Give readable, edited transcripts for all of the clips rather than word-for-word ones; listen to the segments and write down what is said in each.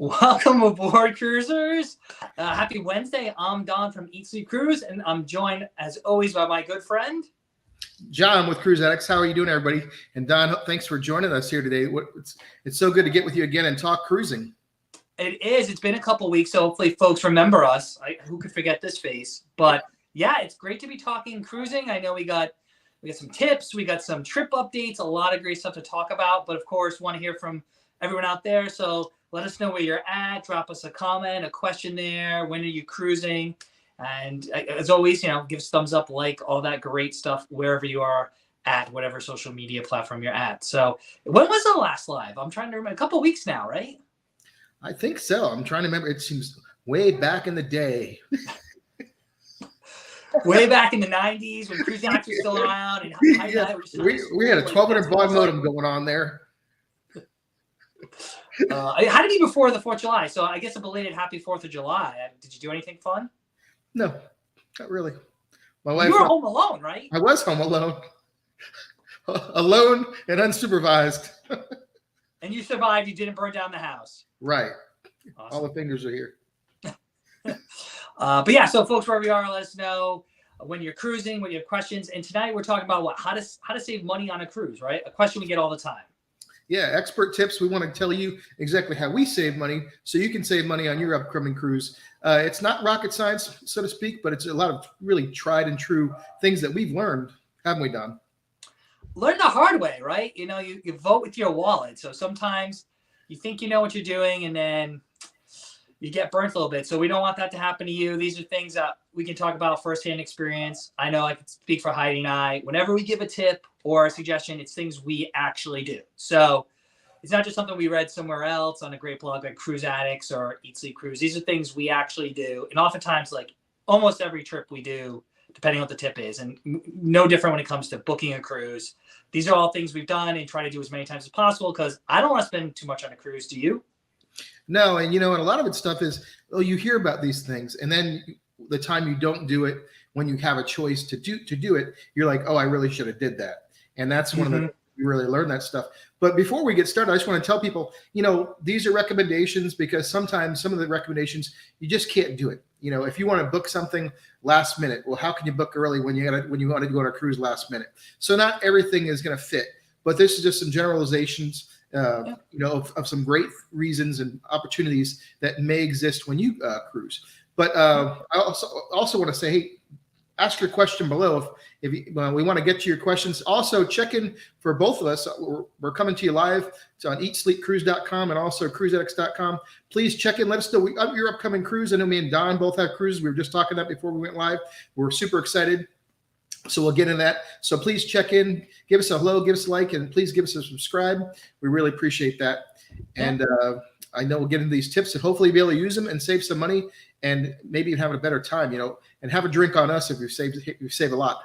Welcome aboard, cruisers. Happy Wednesday. I'm Don from Eat Sleep Cruise, and I'm joined, as always, by my good friend John with Cruise Addicts. How are you doing, everybody? And Don, thanks for joining us here today. It's so good to get with you again and talk cruising. It is. It's been a couple weeks, so hopefully folks remember us. Who could forget this face? But yeah, it's great to be talking cruising. I know we got some tips, we got some trip updates, a lot of great stuff to talk about. But of course, want to hear from everyone out there. So let us know where you're at. Drop us a comment, a question there. When are you cruising? And as always, give us thumbs up, like all that great stuff wherever you are at, whatever social media platform you're at. So when was the last live? I'm trying to remember. A couple of weeks now, right? I think so. I'm trying to remember. It seems way back in the day. Way back in the 90s when Cruise Addicts was still around. And we had a 1200 baud modem going on there. It had to be before the 4th of July. So I guess a belated happy 4th of July. Did you do anything fun? No, not really. My wife. You were home alone, right? I was home alone. Alone and unsupervised. And you survived. You didn't burn down the house. Right. Awesome. All the fingers are here. But yeah, so folks, wherever you are, let us know when you're cruising, when you have questions. And tonight we're talking about how to save money on a cruise, right? A question we get all the time. Yeah, expert tips. We want to tell you exactly how we save money so you can save money on your upcoming cruise. It's not rocket science, so to speak, but it's a lot of really tried and true things that we've learned, haven't we, Don? Learn the hard way, right? You vote with your wallet. So sometimes you think you know what you're doing and then you get burnt a little bit. So we don't want that to happen to you. These are things that we can talk about firsthand experience. I know I can speak for Heidi and I. Whenever we give a tip or a suggestion, it's things we actually do. So it's not just something we read somewhere else on a great blog like Cruise Addicts or Eat Sleep Cruise. These are things we actually do. And oftentimes, like almost every trip we do, depending on what the tip is, and no different when it comes to booking a cruise. These are all things we've done and try to do as many times as possible because I don't want to spend too much on a cruise. Do you? No, and and a lot of it stuff is, you hear about these things, and then the time you don't do it, when you have a choice to do it, you're like, oh, I really should have did that. And that's one of the you really learn that stuff. But before we get started, I just want to tell people, these are recommendations because sometimes some of the recommendations you just can't do it. If you want to book something last minute, well, how can you book early when you want to go on a cruise last minute? So not everything is going to fit, but this is just some generalizations. Of some great reasons and opportunities that may exist when you cruise. But I also want to say, hey, ask your question below. If we want to get to your questions. Also, check in for both of us. We're coming to you live. It's on eatsleepcruise.com and also cruiseaddicts.com. Please check in. Let us know your upcoming cruise. I know me and Don both have cruises. We were just talking that before we went live. We're super excited. So we'll get into that. So please check in, give us a hello, give us a like, and please give us a subscribe. We really appreciate that. And I know we'll get into these tips and hopefully be able to use them and save some money and maybe even have a better time, and have a drink on us if you save a lot.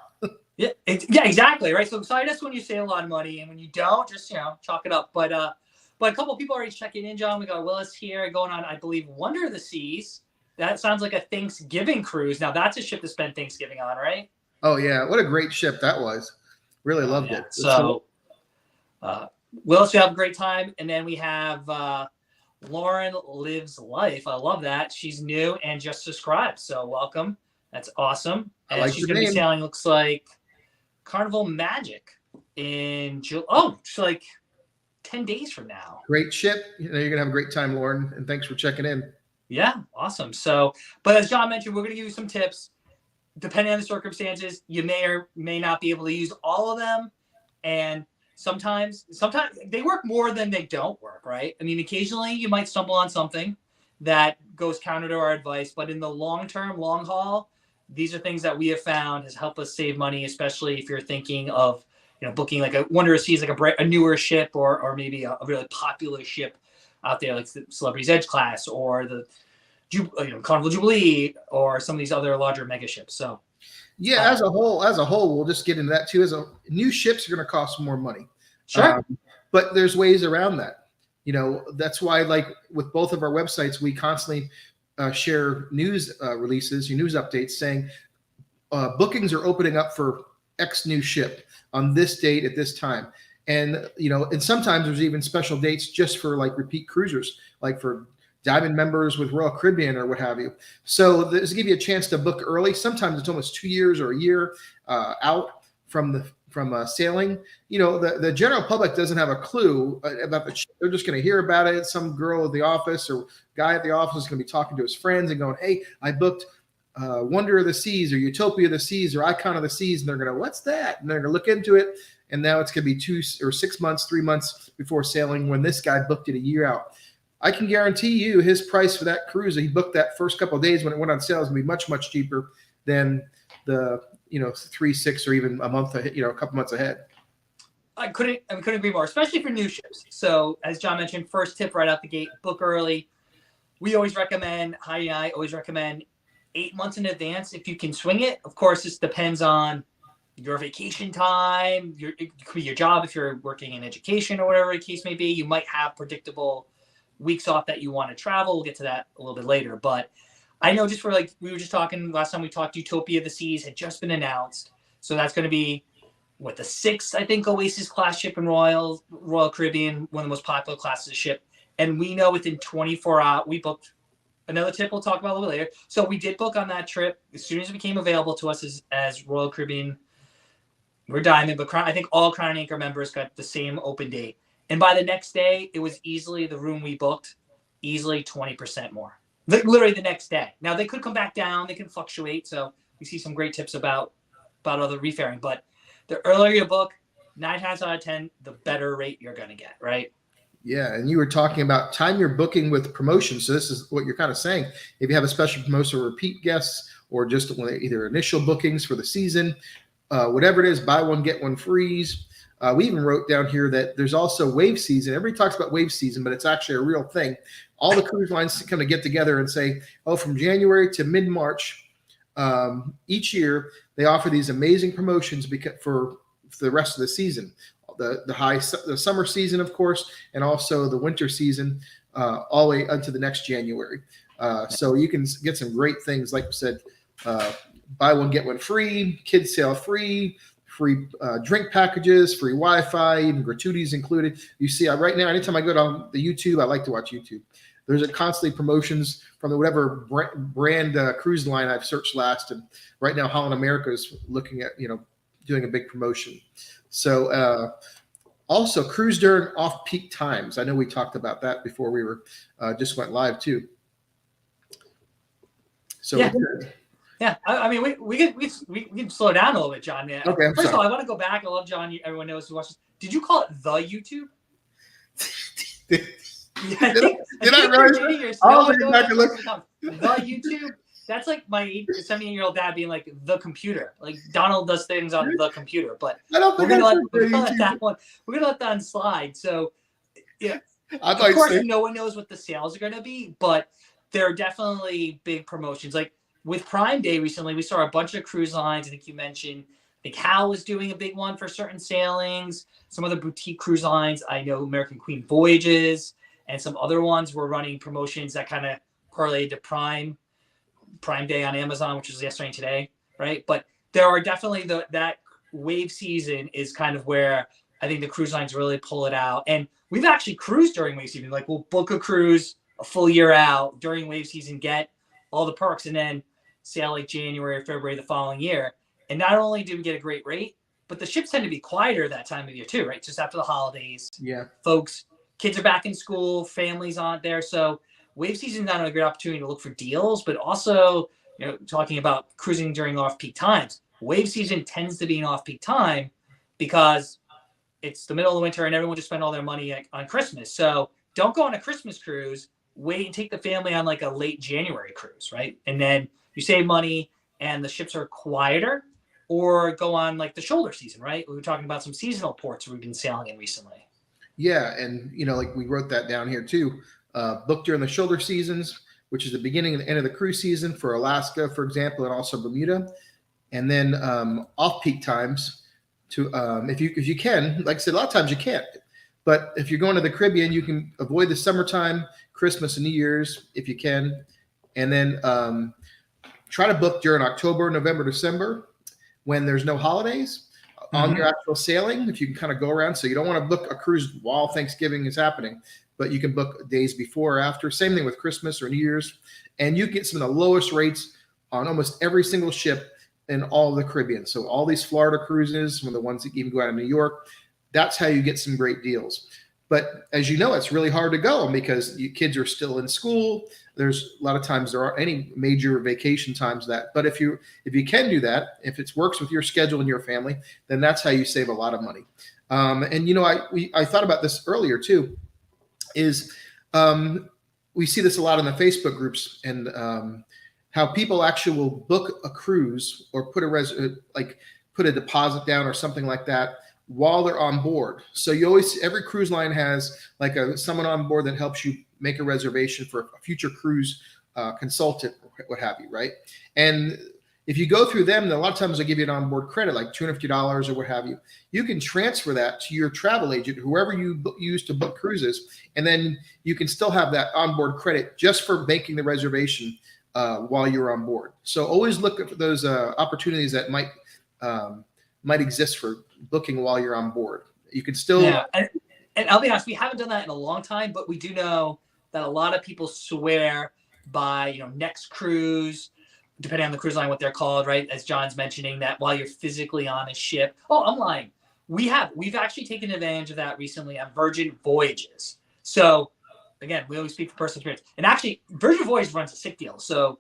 Yeah, exactly. Right. So cite us when you save a lot of money, and when you don't, just, chalk it up. But a couple of people already checking in, John. We got Willis here going on, I believe, Wonder of the Seas. That sounds like a Thanksgiving cruise. Now that's a ship to spend Thanksgiving on, right? Oh, yeah. What a great ship that was. Really loved it. So Willis, you have a great time. And then we have Lauren Lives Life. I love that. She's new and just subscribed. So welcome. That's awesome. And like she's going to be sailing, looks like, Carnival Magic in it's like 10 days from now. Great ship. You're going to have a great time, Lauren. And thanks for checking in. Yeah, awesome. So, but as John mentioned, we're going to give you some tips. Depending on the circumstances, you may or may not be able to use all of them. And sometimes they work more than they don't work, right? I mean, occasionally you might stumble on something that goes counter to our advice, but in the long haul, these are things that we have found has helped us save money, especially if you're thinking of, booking like a Wonder of the Seas, like a newer ship or maybe a really popular ship out there, like the Celebrity's Edge class or the Carnival Jubilee or some of these other larger mega ships. So yeah, as a whole, we'll just get into that too. New ships are going to cost more money. Sure. But there's ways around that. That's why, like with both of our websites, we constantly share news releases, news updates saying bookings are opening up for X new ship on this date at this time. And, and sometimes there's even special dates just for like repeat cruisers, like for Diamond members with Royal Caribbean or what have you. So this give you a chance to book early. Sometimes it's almost 2 years or a year out from sailing. You know, the general public doesn't have a clue about the ship. They're just going to hear about it. Some girl at the office or guy at the office is going to be talking to his friends and going, hey, I booked Wonder of the Seas or Utopia of the Seas or Icon of the Seas. And they're going to, what's that? And they're going to look into it. And now it's going to be 2 or 6 months, 3 months before sailing when this guy booked it a year out. I can guarantee you his price for that cruise that he booked that first couple of days when it went on sale is going to be much, much cheaper than the 3, 6, or even a month ahead, a couple months ahead. I couldn't agree more, especially for new ships. So as John mentioned, first tip right out the gate, book early. We always recommend, Heidi and I always recommend 8 months in advance if you can swing it. Of course, this depends on your vacation time, it could be your job if you're working in education or whatever the case may be. You might have predictable weeks off that you want to travel. We'll get to that a little bit later. But I know just for we were just talking last time we talked, Utopia of the Seas had just been announced. So that's going to be the 6th, I think, Oasis class ship in Royal Caribbean, one of the most popular classes of ship. And we know within 24 hours, we booked another tip we'll talk about a little bit later. So we did book on that trip as soon as it became available to us as Royal Caribbean. We're Diamond, but I think all Crown Anchor members got the same open date. And by the next day, it was easily the room we booked, easily 20% more. Literally the next day. Now, they could come back down. They can fluctuate. So we see some great tips about other refaring. But the earlier you book, 9 times out of 10, the better rate you're going to get, right? Yeah, and you were talking about time you're booking with promotion. So this is what you're kind of saying. If you have a special promotion or repeat guests or just either initial bookings for the season, whatever it is, buy one, get one freeze. We even wrote down here that there's also wave season. Everybody talks about wave season, but it's actually a real thing. All the cruise lines kind of get together and say, oh, from January to mid-March each year, they offer these amazing promotions for the rest of the season. The summer season, of course, and also the winter season all the way until the next January. So you can get some great things, like we said, buy one, get one free, kids sail free drink packages, free Wi-Fi, even gratuities included. You see, right now, anytime I go to the YouTube, I like to watch YouTube. There's constantly promotions from whatever brand cruise line I've searched last. And right now, Holland America is looking at, doing a big promotion. So also cruise during off-peak times. I know we talked about that before we were just went live too. So yeah. Yeah, I mean, we can slow down a little bit, John. Yeah. Okay. First of all, I want to go back. I love John. Everyone knows who watches. Did you call it the YouTube? Yeah, did I really? I'll go back and look. The YouTube. That's like my 78-year-old dad being like the computer. Like Donald does things on the computer, but I don't think we're gonna let that one. We're gonna let that one slide. So, yeah. Of course, no one knows what the sales are gonna be, but there are definitely big promotions. Like with Prime Day recently, we saw a bunch of cruise lines. I think you mentioned, I think Hal was doing a big one for certain sailings. Some other boutique cruise lines, I know American Queen Voyages, and some other ones were running promotions that kind of correlated to Prime Day on Amazon, which was yesterday and today, right? But there are definitely that wave season is kind of where I think the cruise lines really pull it out. And we've actually cruised during wave season. Like we'll book a cruise a full year out during wave season, get all the perks, and then sail like January or February the following year. And not only do we get a great rate, but the ships tend to be quieter that time of year too, right? Just after the holidays. Yeah. Kids are back in school, families aren't there. So wave season is not only a great opportunity to look for deals, but also, talking about cruising during off-peak times. Wave season tends to be an off-peak time because it's the middle of the winter and everyone just spent all their money on Christmas. So don't go on a Christmas cruise. Wait and take the family on like a late January cruise, right? And then you save money and the ships are quieter, or go on like the shoulder season, right? We were talking about some seasonal ports we've been sailing in recently. Yeah. And, like we wrote that down here too. Book during the shoulder seasons, which is the beginning and the end of the cruise season for Alaska, for example, and also Bermuda. And then off-peak times to if you can, like I said, a lot of times you can't. But if you're going to the Caribbean, you can avoid the summertime, Christmas and New Year's if you can. And then try to book during October, November, December when there's no holidays. on your actual sailing, if you can kind of go around. So you don't want to book a cruise while Thanksgiving is happening, but you can book days before or after. Same thing with Christmas or New Year's. And you get some of the lowest rates on almost every single ship in all of the Caribbean. So all these Florida cruises, some of the ones that even go out of New York, that's how you get some great deals. But as you know, it's really hard to go because kids are still in school. There's a lot of times there aren't any major vacation times that. But if you can do that, if it works with your schedule and your family, then that's how you save a lot of money. And I thought about this earlier too. Is we see this a lot in the Facebook groups and how people actually will book a cruise or put a deposit down or something like that while they're on board. So every cruise line has like someone on board that helps you make a reservation for a future cruise consultant, what have you, right? And if you go through them, a lot of times they give you an onboard credit, like $250 or what have you. You can transfer that to your travel agent, whoever you use to book cruises, and then you can still have that onboard credit just for making the reservation while you're on board. So always look for those opportunities that might exist for booking while you're on board. You can still and I'll be honest, we haven't done that in a long time, but we do know that a lot of people swear by next cruise, depending on the cruise line, what they're called, right? As John's mentioning, that while you're physically on a ship. Oh, I'm lying. We've actually taken advantage of that recently on Virgin Voyages. So again, we always speak from personal experience. And actually, Virgin Voyages runs a sick deal. So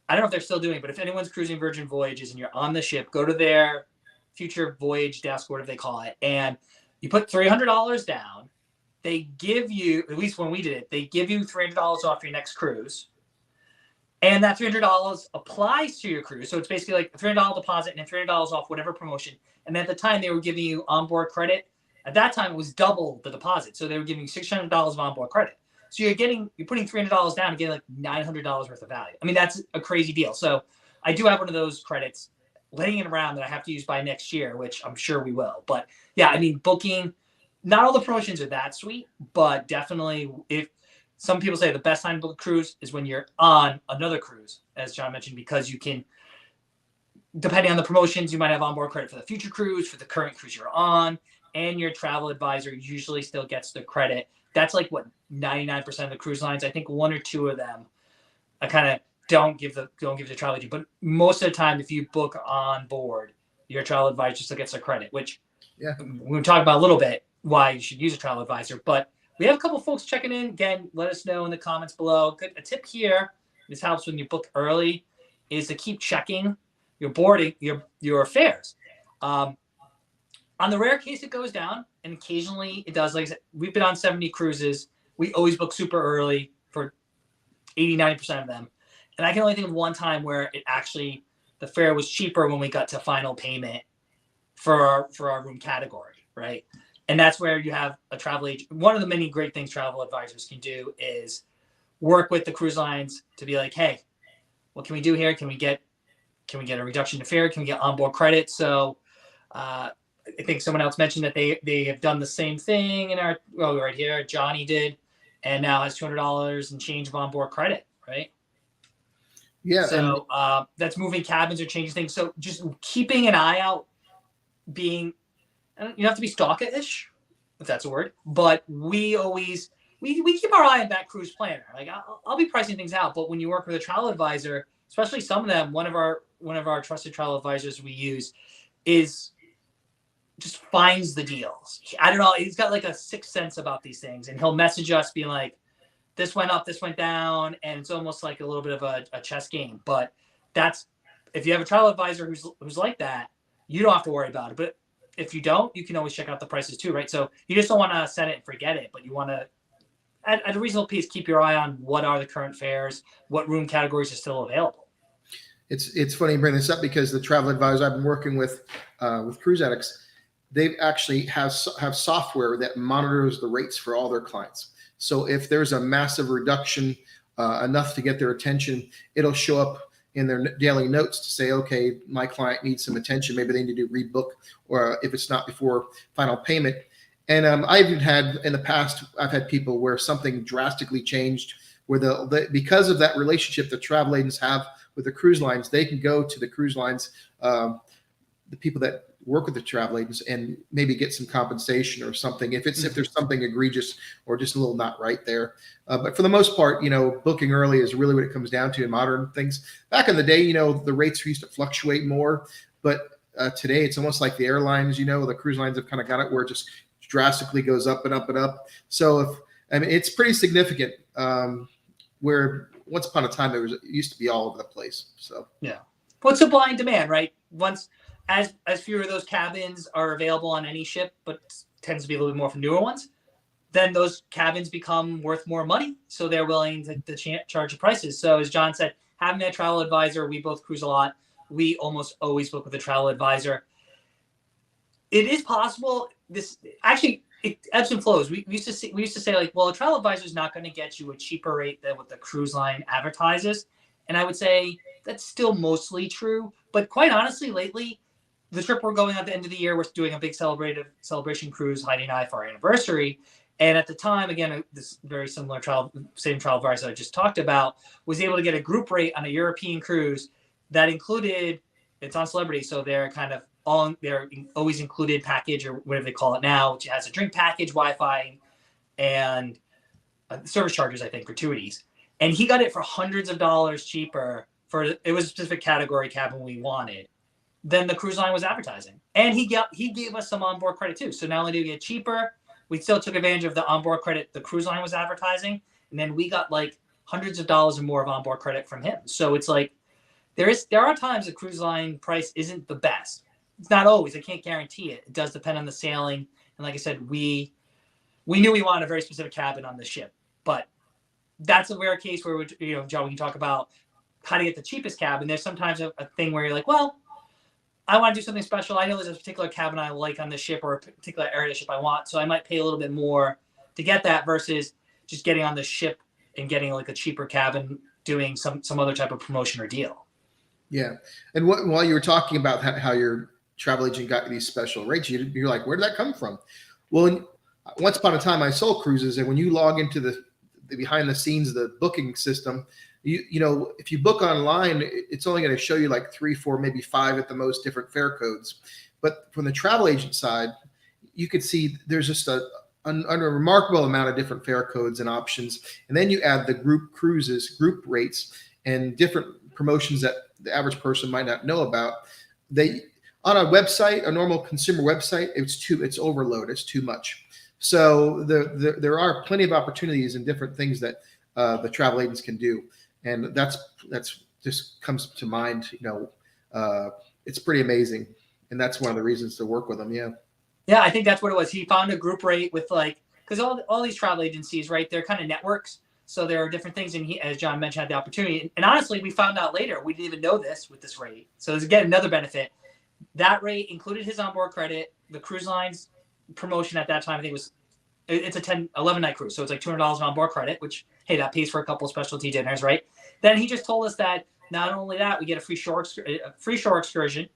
I don't know if they're still doing it, but if anyone's cruising Virgin Voyages and you're on the ship, go to their future voyage desk, whatever they call it, and you put $300 down. They give you, at least when we did it, they give you $300 off your next cruise. And that $300 applies to your cruise. So it's basically like a $300 deposit and $300 off whatever promotion. And at the time, they were giving you onboard credit. At that time, it was double the deposit. So they were giving you $600 of onboard credit. So you're putting $300 down and getting like $900 worth of value. I mean, that's a crazy deal. So I do have one of those credits laying it around that I have to use by next year, which I'm sure we will. But yeah, I mean, booking, not all the promotions are that sweet, but definitely if some people say the best time to book a cruise is when you're on another cruise, as John mentioned, because you can, depending on the promotions, you might have onboard credit for the future cruise, for the current cruise you're on, and your travel advisor usually still gets the credit. That's like what 99% of the cruise lines. I think one or two of them, I kind of don't give the travel agent, but most of the time, if you book on board, your travel advisor still gets the credit. Which, we'll talk about a little bit why you should use a travel advisor. But we have a couple folks checking in. Again, let us know in the comments below. A tip here, this helps when you book early, is to keep checking your boarding, your fares. On the rare case it goes down, and occasionally it does. Like I said, we've been on 70 cruises. We always book super early for 80-90% of them. And I can only think of one time where the fare was cheaper when we got to final payment for our room category, right? And that's where you have a travel agent. One of the many great things travel advisors can do is work with the cruise lines to be like, hey, what can we do here? Can we get a reduction in fare? Can we get onboard credit? So I think someone else mentioned that they have done the same thing right here. Johnny did, and now has $200 and change of onboard credit, right? Yeah. So that's moving cabins or changing things. So just keeping an eye out, you don't have to be stalker-ish, if that's a word, but we keep our eye on that cruise planner. Like I'll be pricing things out, but when you work with a travel advisor, especially some of them, one of our trusted travel advisors we use just finds the deals. I don't know. He's got like a sixth sense about these things, and he'll message us being like, this went up, this went down, and it's almost like a little bit of a chess game. But if you have a travel advisor who's like that, you don't have to worry about it. But if you don't, you can always check out the prices too, right? So you just don't want to set it and forget it, but you want to, at a reasonable pace, keep your eye on what are the current fares, what room categories are still available. It's funny you bring this up because the travel advisor I've been working with Cruise Addicts, they actually have software that monitors the rates for all their clients. So if there's a massive reduction, enough to get their attention, it'll show up in their daily notes to say, okay, my client needs some attention. Maybe they need to rebook, or if it's not before final payment. And I've even had in the past, I've had people where something drastically changed, where because of that relationship the travel agents have with the cruise lines, they can go to the cruise lines, the people that work with the travel agents and maybe get some compensation or something if there's something egregious or just a little not right there. But for the most part, booking early is really what it comes down to in modern things. Back in the day, the rates used to fluctuate more, but today it's almost like the airlines, the cruise lines have kind of got it where it just drastically goes up and up and up. So it's pretty significant. Where once upon a time it used to be all over the place. So yeah, what's supply and demand, right? Once as fewer of those cabins are available on any ship, but tends to be a little bit more for newer ones, then those cabins become worth more money, so they're willing to charge the prices. So as John said, having a travel advisor, we both cruise a lot. We almost always book with a travel advisor. It is possible. This actually. It ebbs and flows. We used to say like, well, a travel advisor is not going to get you a cheaper rate than what the cruise line advertises, and I would say that's still mostly true. But quite honestly, lately, the trip we're going at the end of the year, we're doing a big celebration cruise, Heidi and I, for our anniversary. And at the time, again, this very similar same travel advisor I just talked about, was able to get a group rate on a European cruise that included. It's on Celebrity, so they're kind of on their always included package, or whatever they call it now, which has a drink package, Wi-Fi, and service charges, I think, gratuities. And he got it for hundreds of dollars cheaper it was a specific category cabin we wanted than the cruise line was advertising. And he gave us some onboard credit too. So not only did we get cheaper, we still took advantage of the onboard credit the cruise line was advertising, and then we got like hundreds of dollars or more of onboard credit from him. So it's like there are times the cruise line price isn't the best. It's not always. I can't guarantee it. It does depend on the sailing. And like I said, we knew we wanted a very specific cabin on the ship. But that's a rare case where, John, we can talk about how to get the cheapest cabin. There's sometimes a thing where you're like, well, I want to do something special. I know there's a particular cabin I like on the ship or a particular area of the ship I want. So I might pay a little bit more to get that versus just getting on the ship and getting like a cheaper cabin doing some other type of promotion or deal. Yeah. And while you were talking about how your travel agent got these special rates, you're like, where did that come from? Well, once upon a time I sold cruises, and when you log into the behind the scenes, the booking system, if you book online, it's only going to show you like 3, 4, maybe 5 at the most different fare codes. But from the travel agent side, you could see there's just a remarkable amount of different fare codes and options. And then you add the group cruises, group rates, and different promotions that the average person might not know about. On a website, a normal consumer website, it's overload. It's too much. So there are plenty of opportunities and different things that the travel agents can do, and that's just comes to mind. It's pretty amazing, and that's one of the reasons to work with them. Yeah. Yeah, I think that's what it was. He found a group rate with because all these travel agencies, right? They're kind of networks, so there are different things. And he, as John mentioned, had the opportunity. And honestly, we found out later we didn't even know this with this rate. So there's again another benefit. That rate included his onboard credit. The cruise line's promotion at that time, I think it's a 11 night cruise. So it's like $200 on onboard credit, which, hey, that pays for a couple of specialty dinners, right? Then he just told us that not only that, we get a free shore excursion,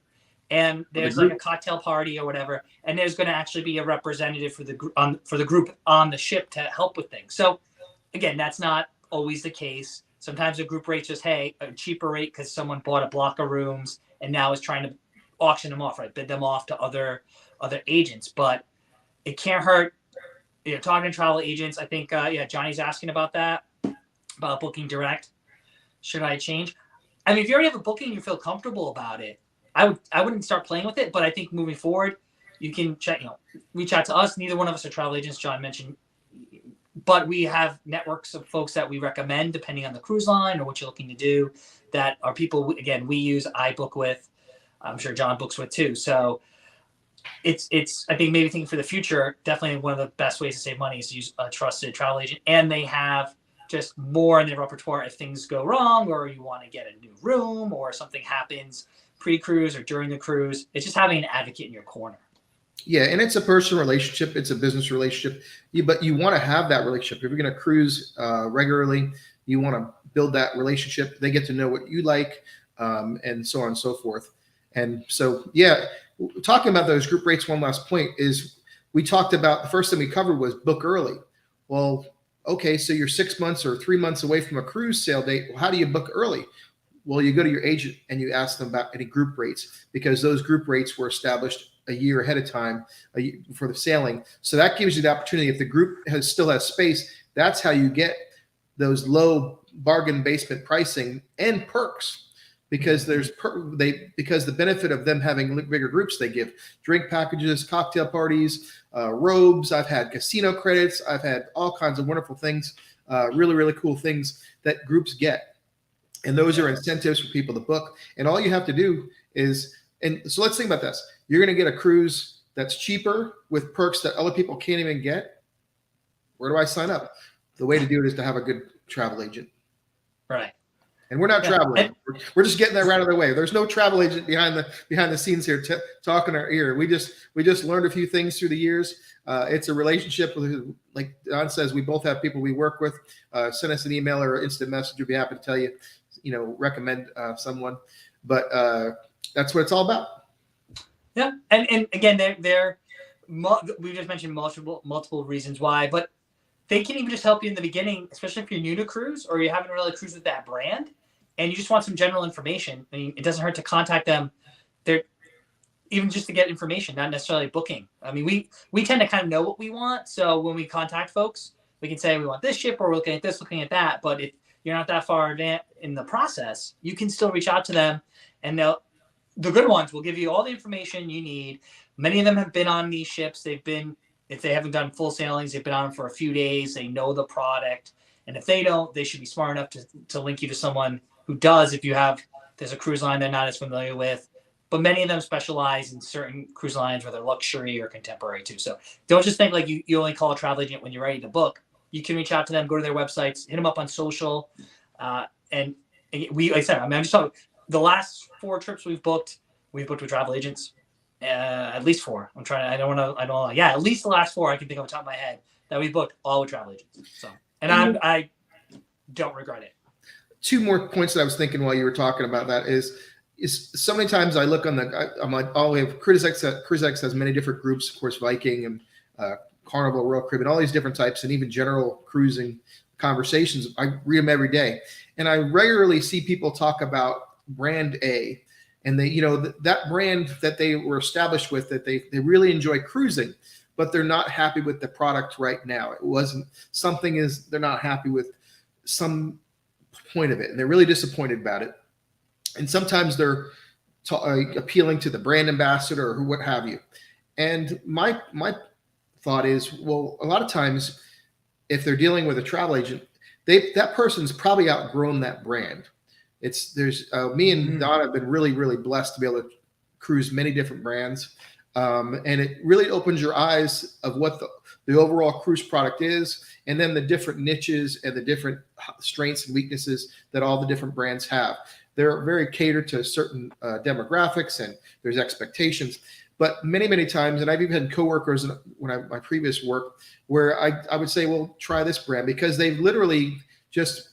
and there's like a cocktail party or whatever. And there's going to actually be a representative for the group on the ship to help with things. So again, that's not always the case. Sometimes a group rate's just, hey, a cheaper rate because someone bought a block of rooms and now is trying to auction them off, right? Bid them off to other agents. But it can't hurt. Talking to travel agents, I think, Johnny's asking about that, about booking direct. Should I change? I mean, if you already have a booking, you feel comfortable about it, I wouldn't start playing with it. But I think moving forward, you can reach out to us. Neither one of us are travel agents, John mentioned, but we have networks of folks that we recommend depending on the cruise line or what you're looking to do. That are people, again, we use, I book with. I'm sure John books with too. So it's I think maybe thinking for the future, definitely one of the best ways to save money is to use a trusted travel agent, and they have just more in their repertoire if things go wrong or you want to get a new room or something happens pre-cruise or during the cruise. It's just having an advocate in your corner. Yeah, and it's a personal relationship. It's a business relationship. But you want to have that relationship. If you're going to cruise regularly, you want to build that relationship. They get to know what you like, and so on and so forth. And so, yeah, talking about those group rates, one last point is we talked about the first thing we covered was book early. Well, okay, so you're 6 months or 3 months away from a cruise sail date. Well, how do you book early? Well, you go to your agent and you ask them about any group rates, because those group rates were established a year ahead of time for the sailing. So that gives you the opportunity. If the group still has space, that's how you get those low bargain basement pricing and perks, because because the benefit of them having bigger groups, they give drink packages, cocktail parties, robes. I've had casino credits. I've had all kinds of wonderful things, really, really cool things that groups get. And those are incentives for people to book. And all you have to do is, and so let's think about this. You're going to get a cruise that's cheaper with perks that other people can't even get. Where do I sign up? The way to do it is to have a good travel agent. Right. And we're not traveling. We're just getting that right out of the way. There's no travel agent behind the scenes here talking our ear. We just learned a few things through the years. It's a relationship with, like Don says, we both have people we work with. Send us an email or instant message. We'll be happy to tell you, recommend someone. But that's what it's all about. Yeah, and again, we just mentioned multiple reasons why, but they can even just help you in the beginning, especially if you're new to cruise or you haven't really cruised with that brand, and you just want some general information. I mean, it doesn't hurt to contact them. They're even just to get information, not necessarily booking. I mean, we tend to kind of know what we want, so when we contact folks, we can say we want this ship, or we're looking at this, looking at that. But if you're not that far in the process, you can still reach out to them, and the good ones will give you all the information you need. Many of them have been on these ships. If they haven't done full sailings, they've been on them for a few days. They know the product. And if they don't, they should be smart enough to link you to someone who does, if there's a cruise line they're not as familiar with. But many of them specialize in certain cruise lines, whether luxury or contemporary too. So don't just think like you only call a travel agent when you're ready to book. You can reach out to them, go to their websites, hit them up on social. And like I said, I'm just talking, the last 4 trips we've booked with travel agents. At least 4. At least the last 4 I can think of on top of my head that we booked all with travel agents. So, and I don't regret it. 2 more points that I was thinking while you were talking about that is so many times I look I'm like, we have CruiseX has many different groups, of course, Viking and Carnival, Royal Caribbean, all these different types, and even general cruising conversations. I read them every day, and I regularly see people talk about brand A. And they, that brand that they were established with, that they really enjoy cruising, but they're not happy with the product right now. It wasn't they're not happy with some point of it, and they're really disappointed about it. And sometimes they're appealing to the brand ambassador or what have you. And my thought is, well, a lot of times if they're dealing with a travel agent, that person's probably outgrown that brand. Me and Don have been really, really blessed to be able to cruise many different brands. And it really opens your eyes of what the overall cruise product is, and then the different niches and the different strengths and weaknesses that all the different brands have. They're very catered to certain demographics, and there's expectations. But many, many times, and I've even had coworkers my previous work where I would say, well, try this brand, because they've literally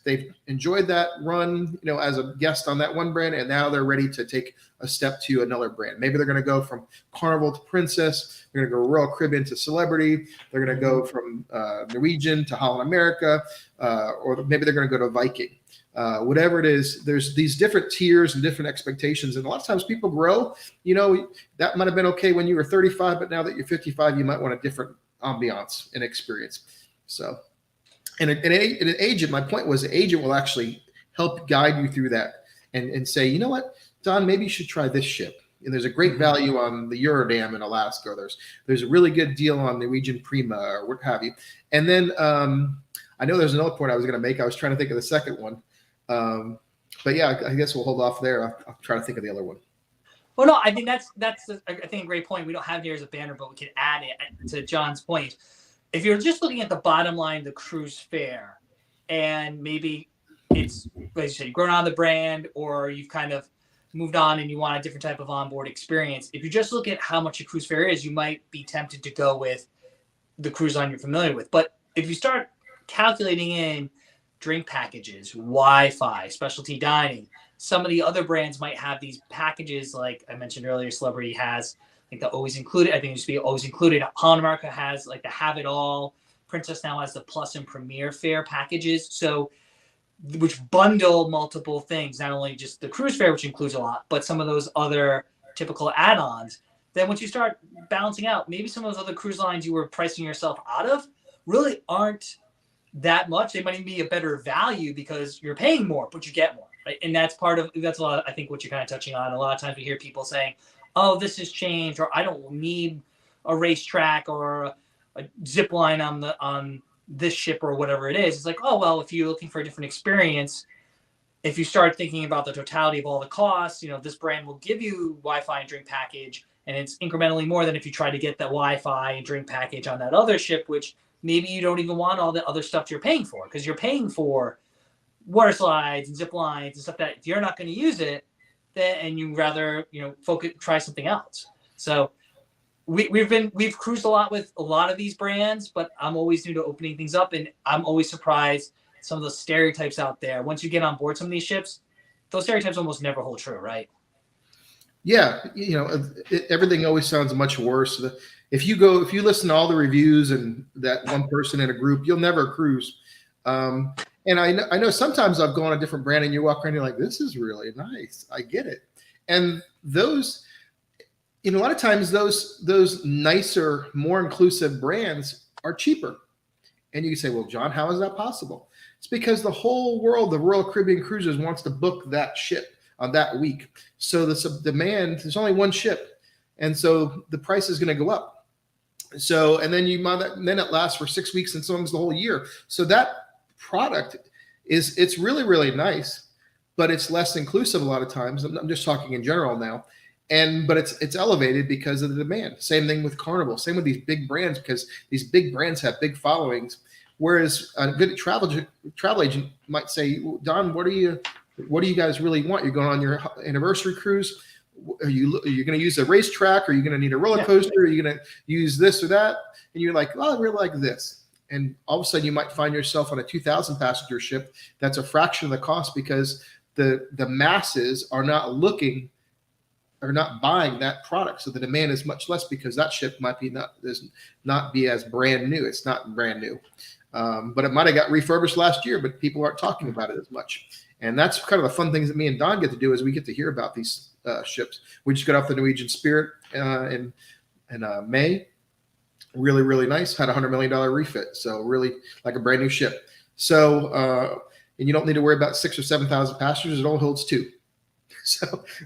they've enjoyed that run, as a guest on that one brand, and now they're ready to take a step to another brand. Maybe they're going to go from Carnival to Princess. They're going to go Royal Caribbean to Celebrity. They're going to go from Norwegian to Holland America, or maybe they're going to go to Viking. Whatever it is, there's these different tiers and different expectations, and a lot of times people grow. That might have been okay when you were 35, but now that you're 55, you might want a different ambiance and experience. So. And an agent, my point was, the agent will actually help guide you through that and say, you know what, Don, maybe you should try this ship. And there's a great value on the Eurodam in Alaska. There's a really good deal on Norwegian Prima or what have you. And then I know there's another point I was going to make. I was trying to think of the second one. But yeah, I guess we'll hold off there. I'll try to think of the other one. Well, no, I think that's a great point. We don't have it here as a banner, but we can add it to John's point. If you're just looking at the bottom line, the cruise fare, and maybe it's, like you said, you've grown on the brand, or you've kind of moved on and you want a different type of onboard experience. If you just look at how much a cruise fare is, you might be tempted to go with the cruise line you're familiar with. But if you start calculating in drink packages, Wi-Fi, specialty dining, some of the other brands might have these packages, like I mentioned earlier, Celebrity has like the Always Included. I think it used to be Always Included. Holland America has like the Have It All. Princess now has the Plus and Premier fare packages. So, which bundle multiple things, not only just the cruise fare, which includes a lot, but some of those other typical add-ons. then once you start balancing out, maybe some of those other cruise lines you were pricing yourself out of really aren't that much. They might even be a better value because you're paying more, but you get more. Right? And that's a lot of, I think, what you're kind of touching on. A lot of times we hear people saying, oh, this has changed, or I don't need a racetrack or a zip line on this ship or whatever it is. It's like, oh, well, if you're looking for a different experience, if you start thinking about the totality of all the costs, this brand will give you Wi-Fi and drink package, and it's incrementally more than if you try to get that Wi-Fi and drink package on that other ship, which maybe you don't even want all the other stuff you're paying for, because you're paying for water slides and zip lines and stuff that if you're not going to use it, then and you rather try something else. So we've cruised a lot with a lot of these brands, but I'm always new to opening things up, and I'm always surprised some of the stereotypes out there. Once you get on board some of these ships, those stereotypes almost never hold true, right? Yeah, everything always sounds much worse. If you listen to all the reviews and that one person in a group, you'll never cruise. And I know sometimes I've gone a different brand and you walk around and you're like, this is really nice. I get it. And those, a lot of times those nicer, more inclusive brands are cheaper. And you can say, well, John, how is that possible? It's because the whole world, the Royal Caribbean Cruises wants to book that ship on that week. So the demand, there's only one ship. And so the price is going to go up. So, and then then it lasts for 6 weeks and sometimes the whole year. So that product it's really, really nice, but it's less inclusive a lot of times. I'm just talking in general now. But it's elevated because of the demand. Same thing with Carnival. Same with these big brands, because these big brands have big followings. Whereas a good travel agent might say, Don, what do you guys really want? You're going on your anniversary cruise. Are you going to use a racetrack? Are you going to need a roller coaster? Are you going to use this or that? And you're like, oh, I really like this. And all of a sudden you might find yourself on a 2,000 passenger ship. That's a fraction of the cost because the masses are not buying that product. So the demand is much less because that ship might not be as brand new. It's not brand new. But it might have got refurbished last year, but people aren't talking about it as much. And that's kind of the fun things that me and Don get to do is we get to hear about these ships. We just got off the Norwegian Spirit in May. Really, really nice. Had a $100 million refit. So really like a brand new ship. So, and you don't need to worry about 6,000 or 7,000 passengers. It only holds 2.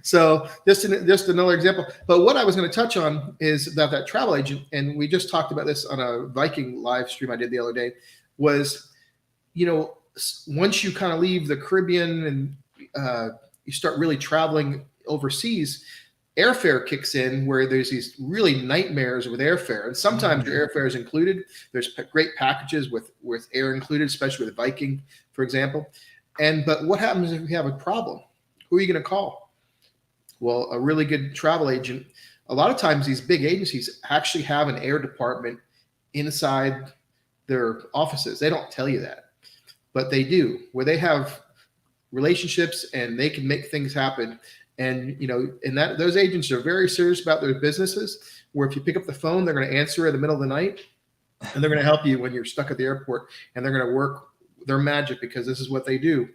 So just another example. But what I was going to touch on is that travel agent, and we just talked about this on a Viking live stream I did the other day, was, once you kind of leave the Caribbean and you start really traveling overseas, airfare kicks in where there's these really nightmares with airfare. And sometimes your airfare is included. There's great packages with air included, especially with Viking, for example. But what happens if you have a problem? Who are you going to call? Well, a really good travel agent. A lot of times these big agencies actually have an air department inside their offices. They don't tell you that, but they do, where they have relationships and they can make things happen. And, those agents are very serious about their businesses, where if you pick up the phone, they're going to answer in the middle of the night and they're going to help you when you're stuck at the airport, and they're going to work their magic because this is what they do.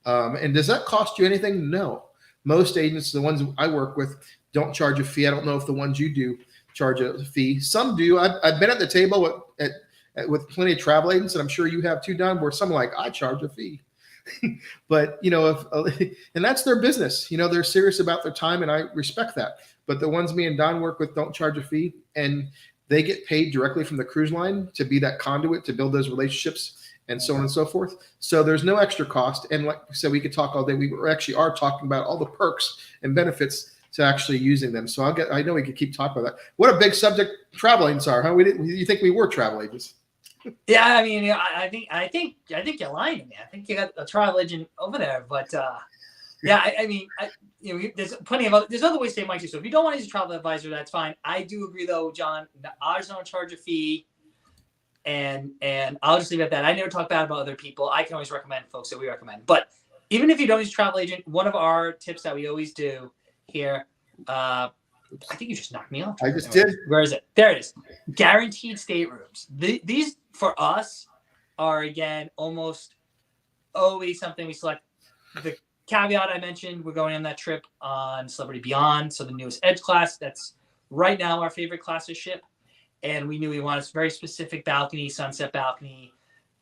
And does that cost you anything? No. Most agents, the ones I work with, don't charge a fee. I don't know if the ones you do charge a fee. Some do. I've been at the table with plenty of travel agents, and I'm sure you have too, Don, where some like, I charge a fee. But, and that's their business. They're serious about their time, and I respect that. But the ones me and Don work with don't charge a fee, and they get paid directly from the cruise line to be that conduit to build those relationships and so on and so forth. So there's no extra cost. And like I said, we could talk all day. We actually are talking about all the perks and benefits to actually using them. So I know we could keep talking about that. What a big subject travel agents are, huh? You think we were travel agents? Yeah, I mean, I think you're lying to me. I think you got a travel agent over there, but there's plenty of there's other ways to save money too. So if you don't want to use a travel advisor, that's fine. I do agree though, John. Ours don't charge a fee, and I'll just leave it at that. I never talk bad about other people. I can always recommend folks that we recommend. But even if you don't use a travel agent, one of our tips that we always do here. I think you just knocked me off. I just did. Where is it? There it is. Guaranteed staterooms. These for us are, again, almost always something we select. The caveat I mentioned, we're going on that trip on Celebrity Beyond, so the newest Edge class. That's right now our favorite class to ship, and we knew we wanted a very specific balcony, sunset balcony,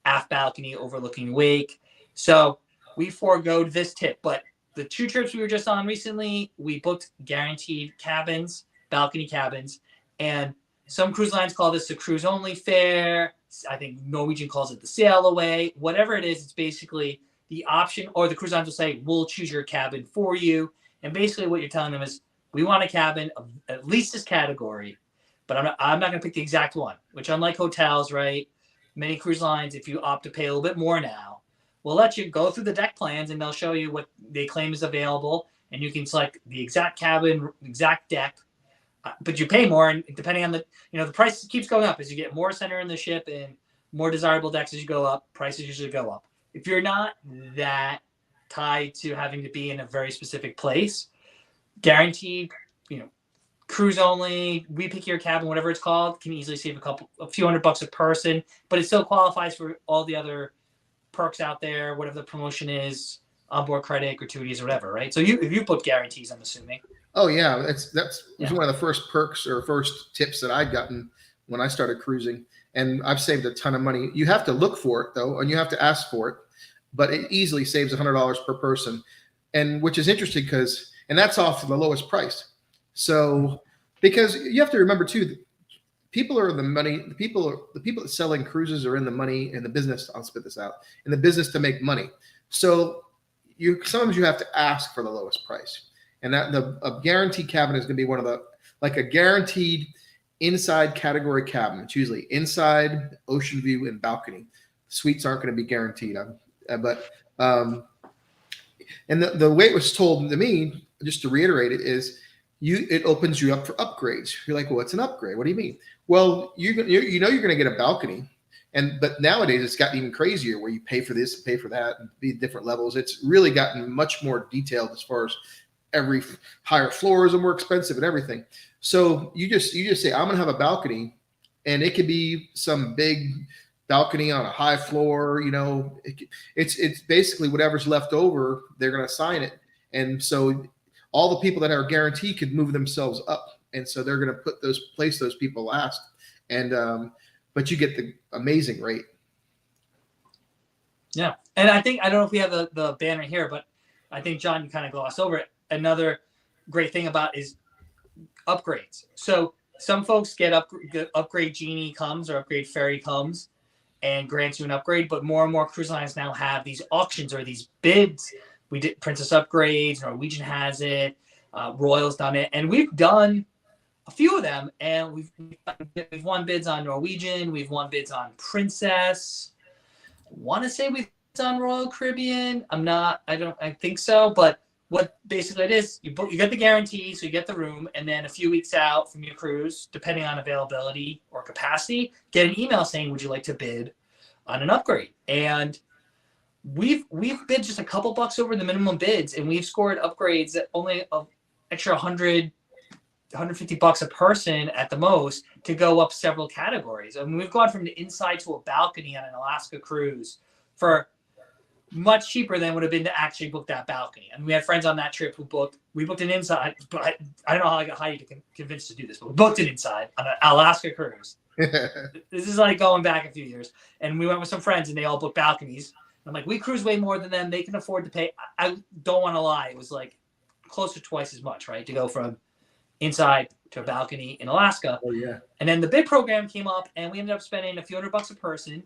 aft balcony overlooking wake. So we foregoed this tip, but the 2 trips we were just on recently, we booked guaranteed cabins, balcony cabins, and some cruise lines call this the cruise only fare. I think Norwegian calls it the sail away. Whatever it is, it's basically the option, or the cruise lines will say, we'll choose your cabin for you. And basically what you're telling them is, we want a cabin of at least this category, but I'm not going to pick the exact one, which unlike hotels, right? Many cruise lines, if you opt to pay a little bit more now, will let you go through the deck plans and they'll show you what they claim is available. And you can select the exact cabin, exact deck, but you pay more. And depending on the price keeps going up as you get more center in the ship and more desirable decks as you go up, prices usually go up. If you're not that tied to having to be in a very specific place, guaranteed, cruise only, we pick your cabin, whatever it's called, can easily save a few $100 a person, but it still qualifies for all the other perks out there, whatever the promotion is, onboard credit, gratuities, or whatever, right? So if you put guarantees, I'm assuming. Oh yeah, that was one of the first perks or first tips that I'd gotten when I started cruising, and I've saved a ton of money. You have to look for it though, and you have to ask for it, but it easily saves $100 per person, and which is interesting and that's off the lowest price. So, because you have to remember too, people are the money. The people that selling cruises are in the money in the business. I'll spit this out, in the business to make money. So sometimes you have to ask for the lowest price, and that a guaranteed cabin is going to be one of like a guaranteed inside category cabin. It's usually inside, ocean view, and balcony. Suites aren't going to be guaranteed, and the way it was told to me, just to reiterate it, is it opens you up for upgrades. You're like, well, what's an upgrade? What do you mean? Well, you're going to get a balcony, but nowadays it's gotten even crazier where you pay for this, pay for that, and be different levels. It's really gotten much more detailed as far as every higher floors are more expensive and everything. So you just say, I'm going to have a balcony, and it could be some big balcony on a high floor. It's basically whatever's left over, they're going to assign it. And so all the people that are guaranteed could move themselves up. And so they're going to place those people last. And, but you get the amazing rate. Yeah. And I don't know if we have the banner here, but I think, John, you kind of glossed over it. Another great thing about is upgrades. So some folks get upgrade genie comes or upgrade fairy comes and grants you an upgrade, but more and more cruise lines now have these auctions or these bids. We did Princess Upgrades, Norwegian has it, Royal's done it, and we've done a few of them, and we've won bids on Norwegian, we've won bids on Princess. I want to say we've done Royal Caribbean. I think so, but what basically it is, you get the guarantee, so you get the room, and then a few weeks out from your cruise, depending on availability or capacity, get an email saying, would you like to bid on an upgrade? And we've bid just a couple bucks over the minimum bids, and we've scored upgrades that only an extra $100, $150 a person at the most to go up several categories. I mean, we've gone from the inside to a balcony on an Alaska cruise for much cheaper than would have been to actually book that balcony. And we had friends on that trip we booked an inside, but I don't know how I got Heidi to convince to do this, but we booked an inside on an Alaska cruise. This is like going back a few years. And we went with some friends and they all booked balconies. I'm like, we cruise way more than them. They can afford to pay. I don't want to lie. It was like close to twice as much, right? To go from inside to a balcony in Alaska. Oh, yeah. And then the bid program came up and we ended up spending a few $100 a person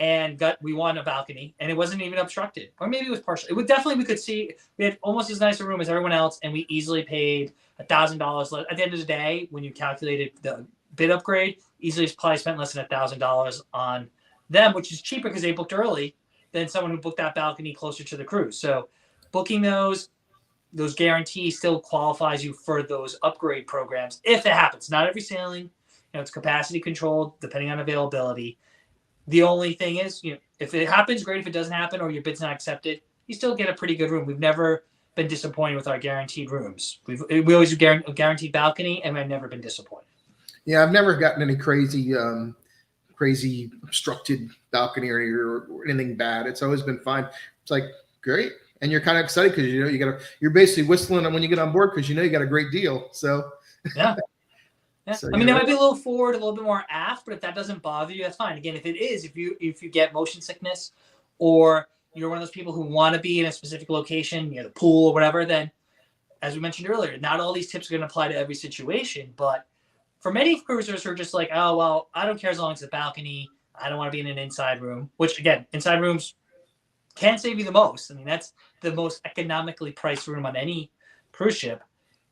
and we won a balcony, and it wasn't even obstructed. Or maybe it was partial. It would definitely, we could see, we had almost as nice a room as everyone else, and we easily paid $1,000. At the end of the day, when you calculated the bid upgrade, easily probably spent less than $1,000 on them, which is cheaper because they booked early than someone who booked that balcony closer to the cruise. So booking those guarantees still qualifies you for those upgrade programs if it happens. Not every sailing, it's capacity controlled depending on availability. The only thing is, if it happens, great. If it doesn't happen or your bid's not accepted, you still get a pretty good room. We've never been disappointed with our guaranteed rooms. We always do a guaranteed balcony, and I've never been disappointed. Yeah, I've never gotten any crazy obstructed balcony or anything bad. It's always been fine. It's like, great. And you're kind of excited because you're basically whistling when you get on board because you got a great deal. So yeah. Yeah. So, I mean, that might be a little forward, a little bit more aft, but if that doesn't bother you, that's fine. Again, if it is, if you get motion sickness, or you're one of those people who want to be in a specific location near the pool or whatever, then as we mentioned earlier, not all these tips are going to apply to every situation. But for many cruisers who are just like, oh well, I don't care as long as it's a balcony. I don't want to be in an inside room. Which again, inside rooms can save you the most. I mean, that's the most economically priced room on any cruise ship.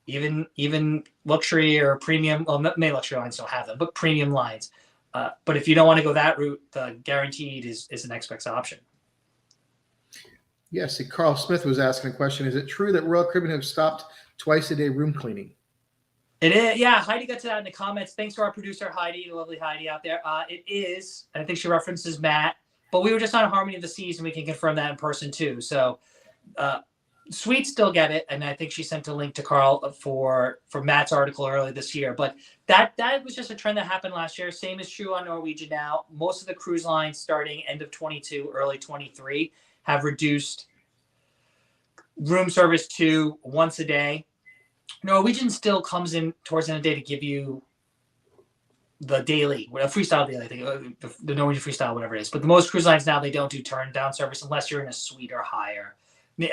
Even luxury or premium, well, many luxury lines don't have them, but premium lines. But if you don't want to go that route, the guaranteed is the next best option. Yes, Carl Smith was asking a question. Is it true that Royal Caribbean have stopped twice-a-day room cleaning? It is, yeah. Heidi got to that in the comments. Thanks to our producer Heidi, the lovely Heidi out there. It is, and I think she references Matt, but we were just on Harmony of the Seas, and we can confirm that in person too. So, Suites still get it, and I think she sent a link to Carl for Matt's article early this year. But that was just a trend that happened last year. Same is true on Norwegian now. Most of the cruise lines starting end of 22, early 23 have reduced room service to once a day. Norwegian still comes in towards the end of the day to give you the daily, a freestyle daily, I think, the Norwegian freestyle, whatever it is. But the most cruise lines now, they don't do turn down service unless you're in a suite or higher.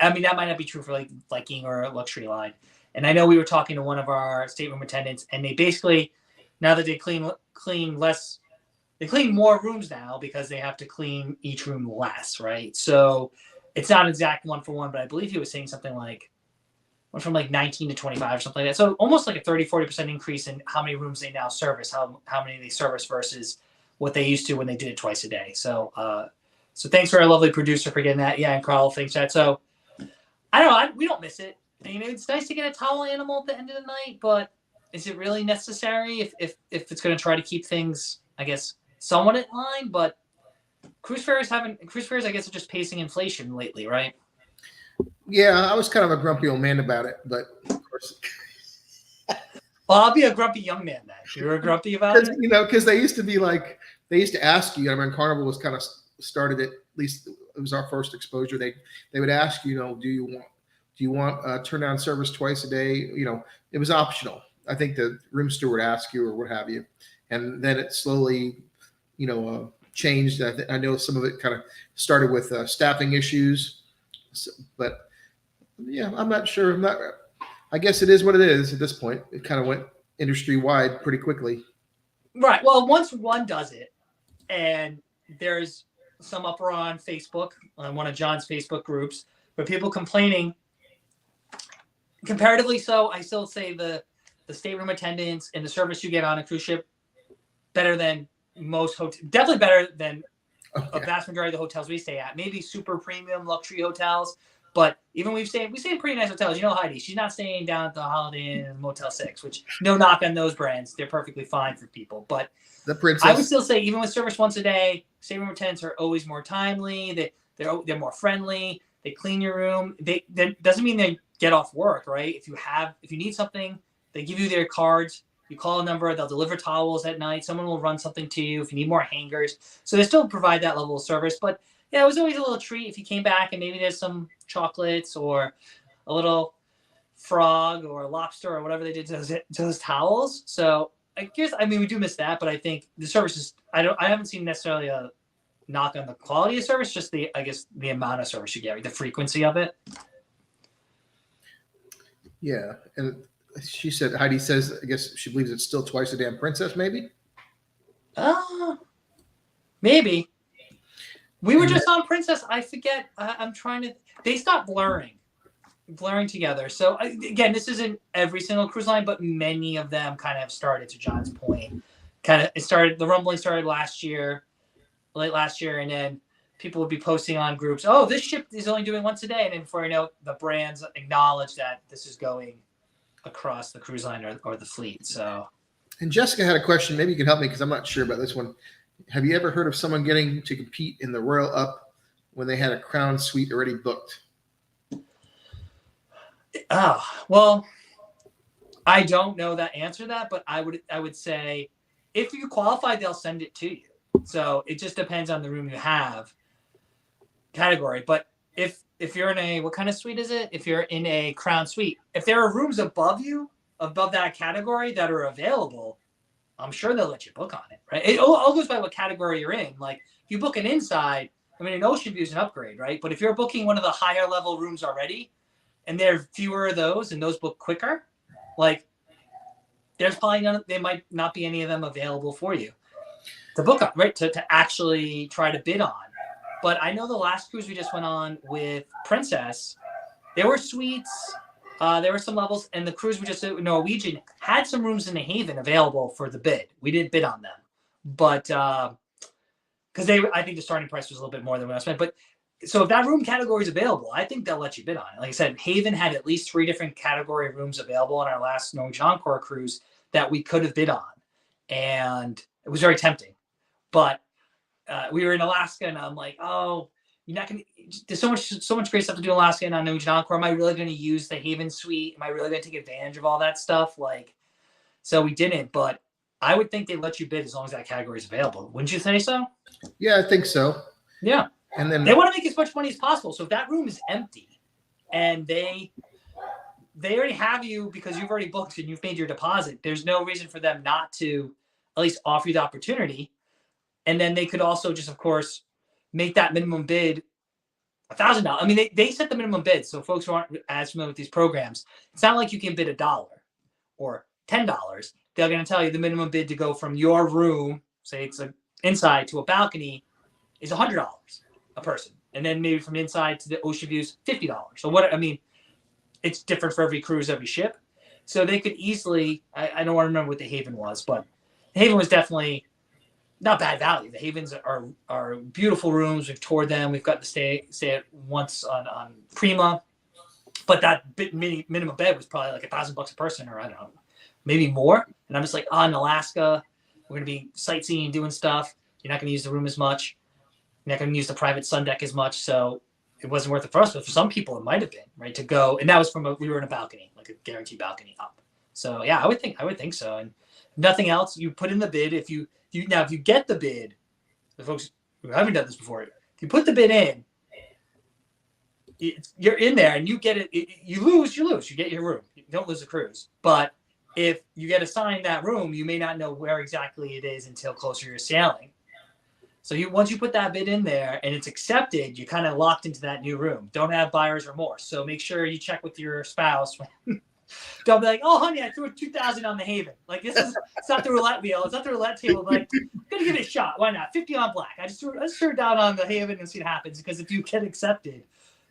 I mean, that might not be true for like Viking or a luxury line. And I know we were talking to one of our stateroom attendants, and they basically, now that they clean less, they clean more rooms now because they have to clean each room less, right? So it's not exact 1-for-1, but I believe he was saying something like went from like 19 to 25 or something like that. So almost like a 30-40% increase in how many rooms they now service, how many they service versus what they used to when they did it twice a day. So so thanks for our lovely producer for getting that. Yeah, and Carl, thanks for that. So I don't know. We don't miss it. I mean, it's nice to get a towel animal at the end of the night, but is it really necessary if it's going to try to keep things, I guess, somewhat in line? But cruise fares, I guess, are just pacing inflation lately, right? Yeah, I was kind of a grumpy old man about it, but of course. Well, I'll be a grumpy young man then. You're a grumpy about it? You know, because they used to ask you, I mean, Carnival was kind of started it, at least it was our first exposure. They would ask you, do you want turn down service twice a day? You know, it was optional. I think the room steward asked you or what have you. And then it slowly, changed. I know some of it kind of started with staffing issues, but yeah, I'm not sure. I guess it is what it is at this point. It kind of went industry wide pretty quickly. Right. Well, once one does it, and there's some uproar on Facebook, on one of John's Facebook groups, but people complaining. Comparatively, so I still say the stateroom attendants and the service you get on a cruise ship better than most hotels. Definitely better than a vast majority of the hotels we stay at. Maybe super premium luxury hotels, but even we stay in pretty nice hotels. You know, Heidi, she's not staying down at the Holiday Inn and Motel 6, which no knock on those brands. They're perfectly fine for people. But the Princess, I would still say, even with service once a day, stateroom attendants are always more timely. They're more friendly. They clean your room. That doesn't mean they get off work, right? If you need something, they give you their cards. You call a number, they'll deliver towels at night. Someone will run something to you if you need more hangers. So they still provide that level of service. But yeah, it was always a little treat if you came back and maybe there's some chocolates or a little frog or lobster or whatever they did to those towels. So we do miss that, but I think the service is, I haven't seen necessarily a knock on the quality of service, just the amount of service you get, the frequency of it. Yeah. And she said, Heidi says, I guess she believes it's still twice a damn Princess, maybe? Maybe. We were just on Princess. I forget. They stopped blurring together. So again, this isn't every single cruise line, but many of them kind of started, to John's point. The rumbling started late last year, and then people would be posting on groups, oh, this ship is only doing once a day. And then before you know, the brands acknowledge that this is going across the cruise line or the fleet. So, and Jessica had a question. Maybe you can help me because I'm not sure about this one. Have you ever heard of someone getting to compete in the Royal Up when they had a Crown suite already booked? Oh, well, I don't know that answer to that, but I would say if you qualify, they'll send it to you. So it just depends on the room you have category. But if you're in what kind of suite is it? If you're in a Crown suite, if there are rooms above that category that are available, I'm sure they'll let you book on it, right? It all goes by what category you're in. Like if you book an inside, I mean, an Ocean View is an upgrade, right? But if you're booking one of the higher level rooms already, and there are fewer of those, and those book quicker, like there's probably there might not be any of them available for you to book on, right? To actually try to bid on. But I know the last cruise we just went on with Princess, there were suites, there were some levels, and the cruise we just did with Norwegian had some rooms in the Haven available for the bid. We didn't bid on them, but because I think the starting price was a little bit more than what I spent. But so if that room category is available, I think they'll let you bid on it. Like I said, Haven had at least 3 different category of rooms available on our last Norwegian Encore cruise that we could have bid on, and it was very tempting. But we were in Alaska, and I'm like, oh, you're not gonna. There's so much great stuff to do in Alaska and on Norwegian Encore. Am I really going to use the Haven suite? Am I really going to take advantage of all that stuff? Like, so we didn't. But I would think they let you bid as long as that category is available. Wouldn't you say so? Yeah, I think so. Yeah. And then they want to make as much money as possible. So if that room is empty and they already have you because you've already booked and you've made your deposit, there's no reason for them not to at least offer you the opportunity. And then they could also just, of course, make that minimum bid $1,000. I mean, they set the minimum bid. So folks who aren't as familiar with these programs, it's not like you can bid $1 or $10. They're going to tell you the minimum bid to go from your room, say it's an inside, to a balcony is $100 a person. And then maybe from inside to the Ocean Views, $50. So what, I mean, it's different for every cruise, every ship. So they could easily, I don't want to remember what the Haven was, but the Haven was definitely not bad value. The Havens are beautiful rooms. We've toured them. We've got to stay at once on Prima, but that minimum bed was probably like $1,000 a person, or I don't know, maybe more. And I'm just like, in Alaska, we're going to be sightseeing, doing stuff. You're not going to use the room as much. You're not going to use the private sun deck as much. So it wasn't worth it for us, but for some people it might have been, right, to go. And that was we were in a balcony, like a guaranteed balcony up. So yeah, I would think so. And nothing else, you put in the bid. If you get the bid, the folks who haven't done this before, if you put the bid in, you're in there and you get it. You lose. You get your room. You don't lose the cruise. But if you get assigned that room, you may not know where exactly it is until closer to your sailing. So once you put that bid in there and it's accepted, you're kind of locked into that new room. Don't have buyer's remorse. So make sure you check with your spouse. Don't be like, oh, honey, I threw a $2,000 on the Haven. Like, it's not the roulette wheel. It's not the roulette table. Like, I'm going to give it a shot. Why not? 50 on black. I just threw it down on the Haven and see what happens. Because if you get accepted,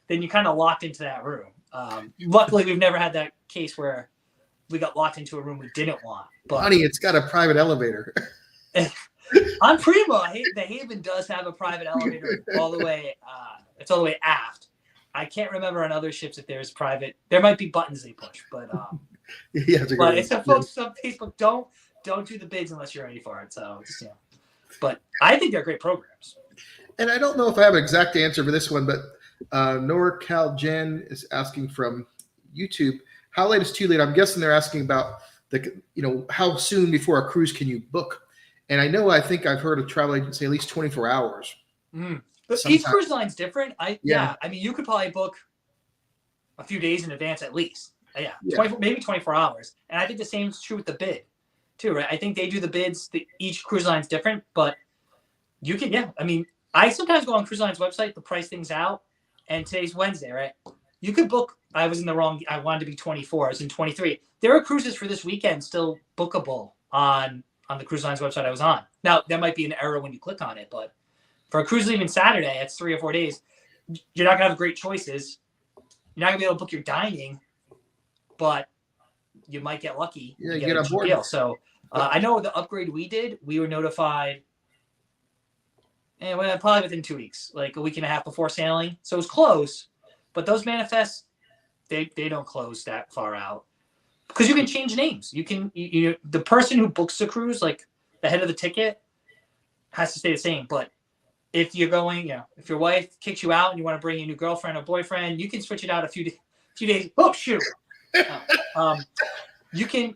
then you're kind of locked into that room. Luckily, we've never had that case where we got locked into a room we didn't want. But honey, it's got a private elevator. On Prima, the Haven does have a private elevator all the way. It's all the way aft. I can't remember on other ships if there's private. There might be buttons they push, but yeah, but it's folks on Facebook don't do the bids unless you're ready for it. So just, but I think they're great programs. And I don't know if I have an exact answer for this one, but NorCal Jen is asking from YouTube, how late is too late? I'm guessing they're asking about how soon before a cruise can you book? And I think I've heard a travel agent say at least 24 hours. Mm. But each cruise line's different. I mean, you could probably book a few days in advance at least. 24 hours. And I think the same is true with the bid too, right? I think they do the bids. Each cruise line's different, but you can, I mean, I sometimes go on cruise line's website to price things out. And today's Wednesday, right? You could book. I was in the wrong. I wanted to be 24. I was in 23. There are cruises for this weekend still bookable on the cruise line's website I was on. Now, there might be an error when you click on it, but for a cruise leaving Saturday, it's 3 or 4 days. You're not going to have great choices. You're not going to be able to book your dining, but you might get lucky. Yeah, you get on board. Deal. So I know the upgrade we did, we were notified probably within 2 weeks, like a week and a half before sailing. So it was close, but those manifests, they don't close that far out. Because you can change names. You can the person who books the cruise, like the head of the ticket, has to stay the same. But if you're going, if your wife kicks you out and you want to bring a new girlfriend or boyfriend, you can switch it out a few days. Oh shoot! You can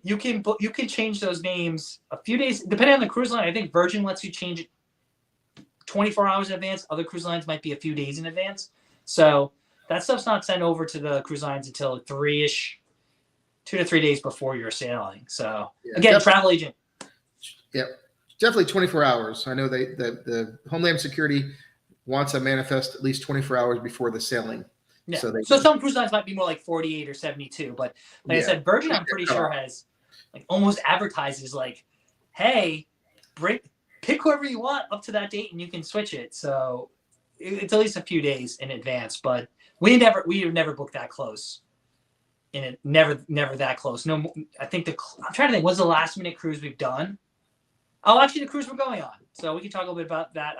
change those names a few days depending on the cruise line. I think Virgin lets you change it 24 hours in advance. Other cruise lines might be a few days in advance. So that stuff's not sent over to the cruise lines until 2 to 3 days before you're sailing. So again, travel agent. Yeah, definitely 24 hours. I know the Homeland Security wants a manifest at least 24 hours before the sailing. Yeah. So So some cruise lines might be more like 48 or 72, but like I yeah, said, Virgin, I'm pretty sure has like almost advertises like, hey, pick whoever you want up to that date and you can switch it. So it's at least a few days in advance, but we have never booked that close. And it never that close. No, I think I'm trying to think. What's the last minute cruise we've done? Oh, actually, the cruise we're going on. So we can talk a little bit about that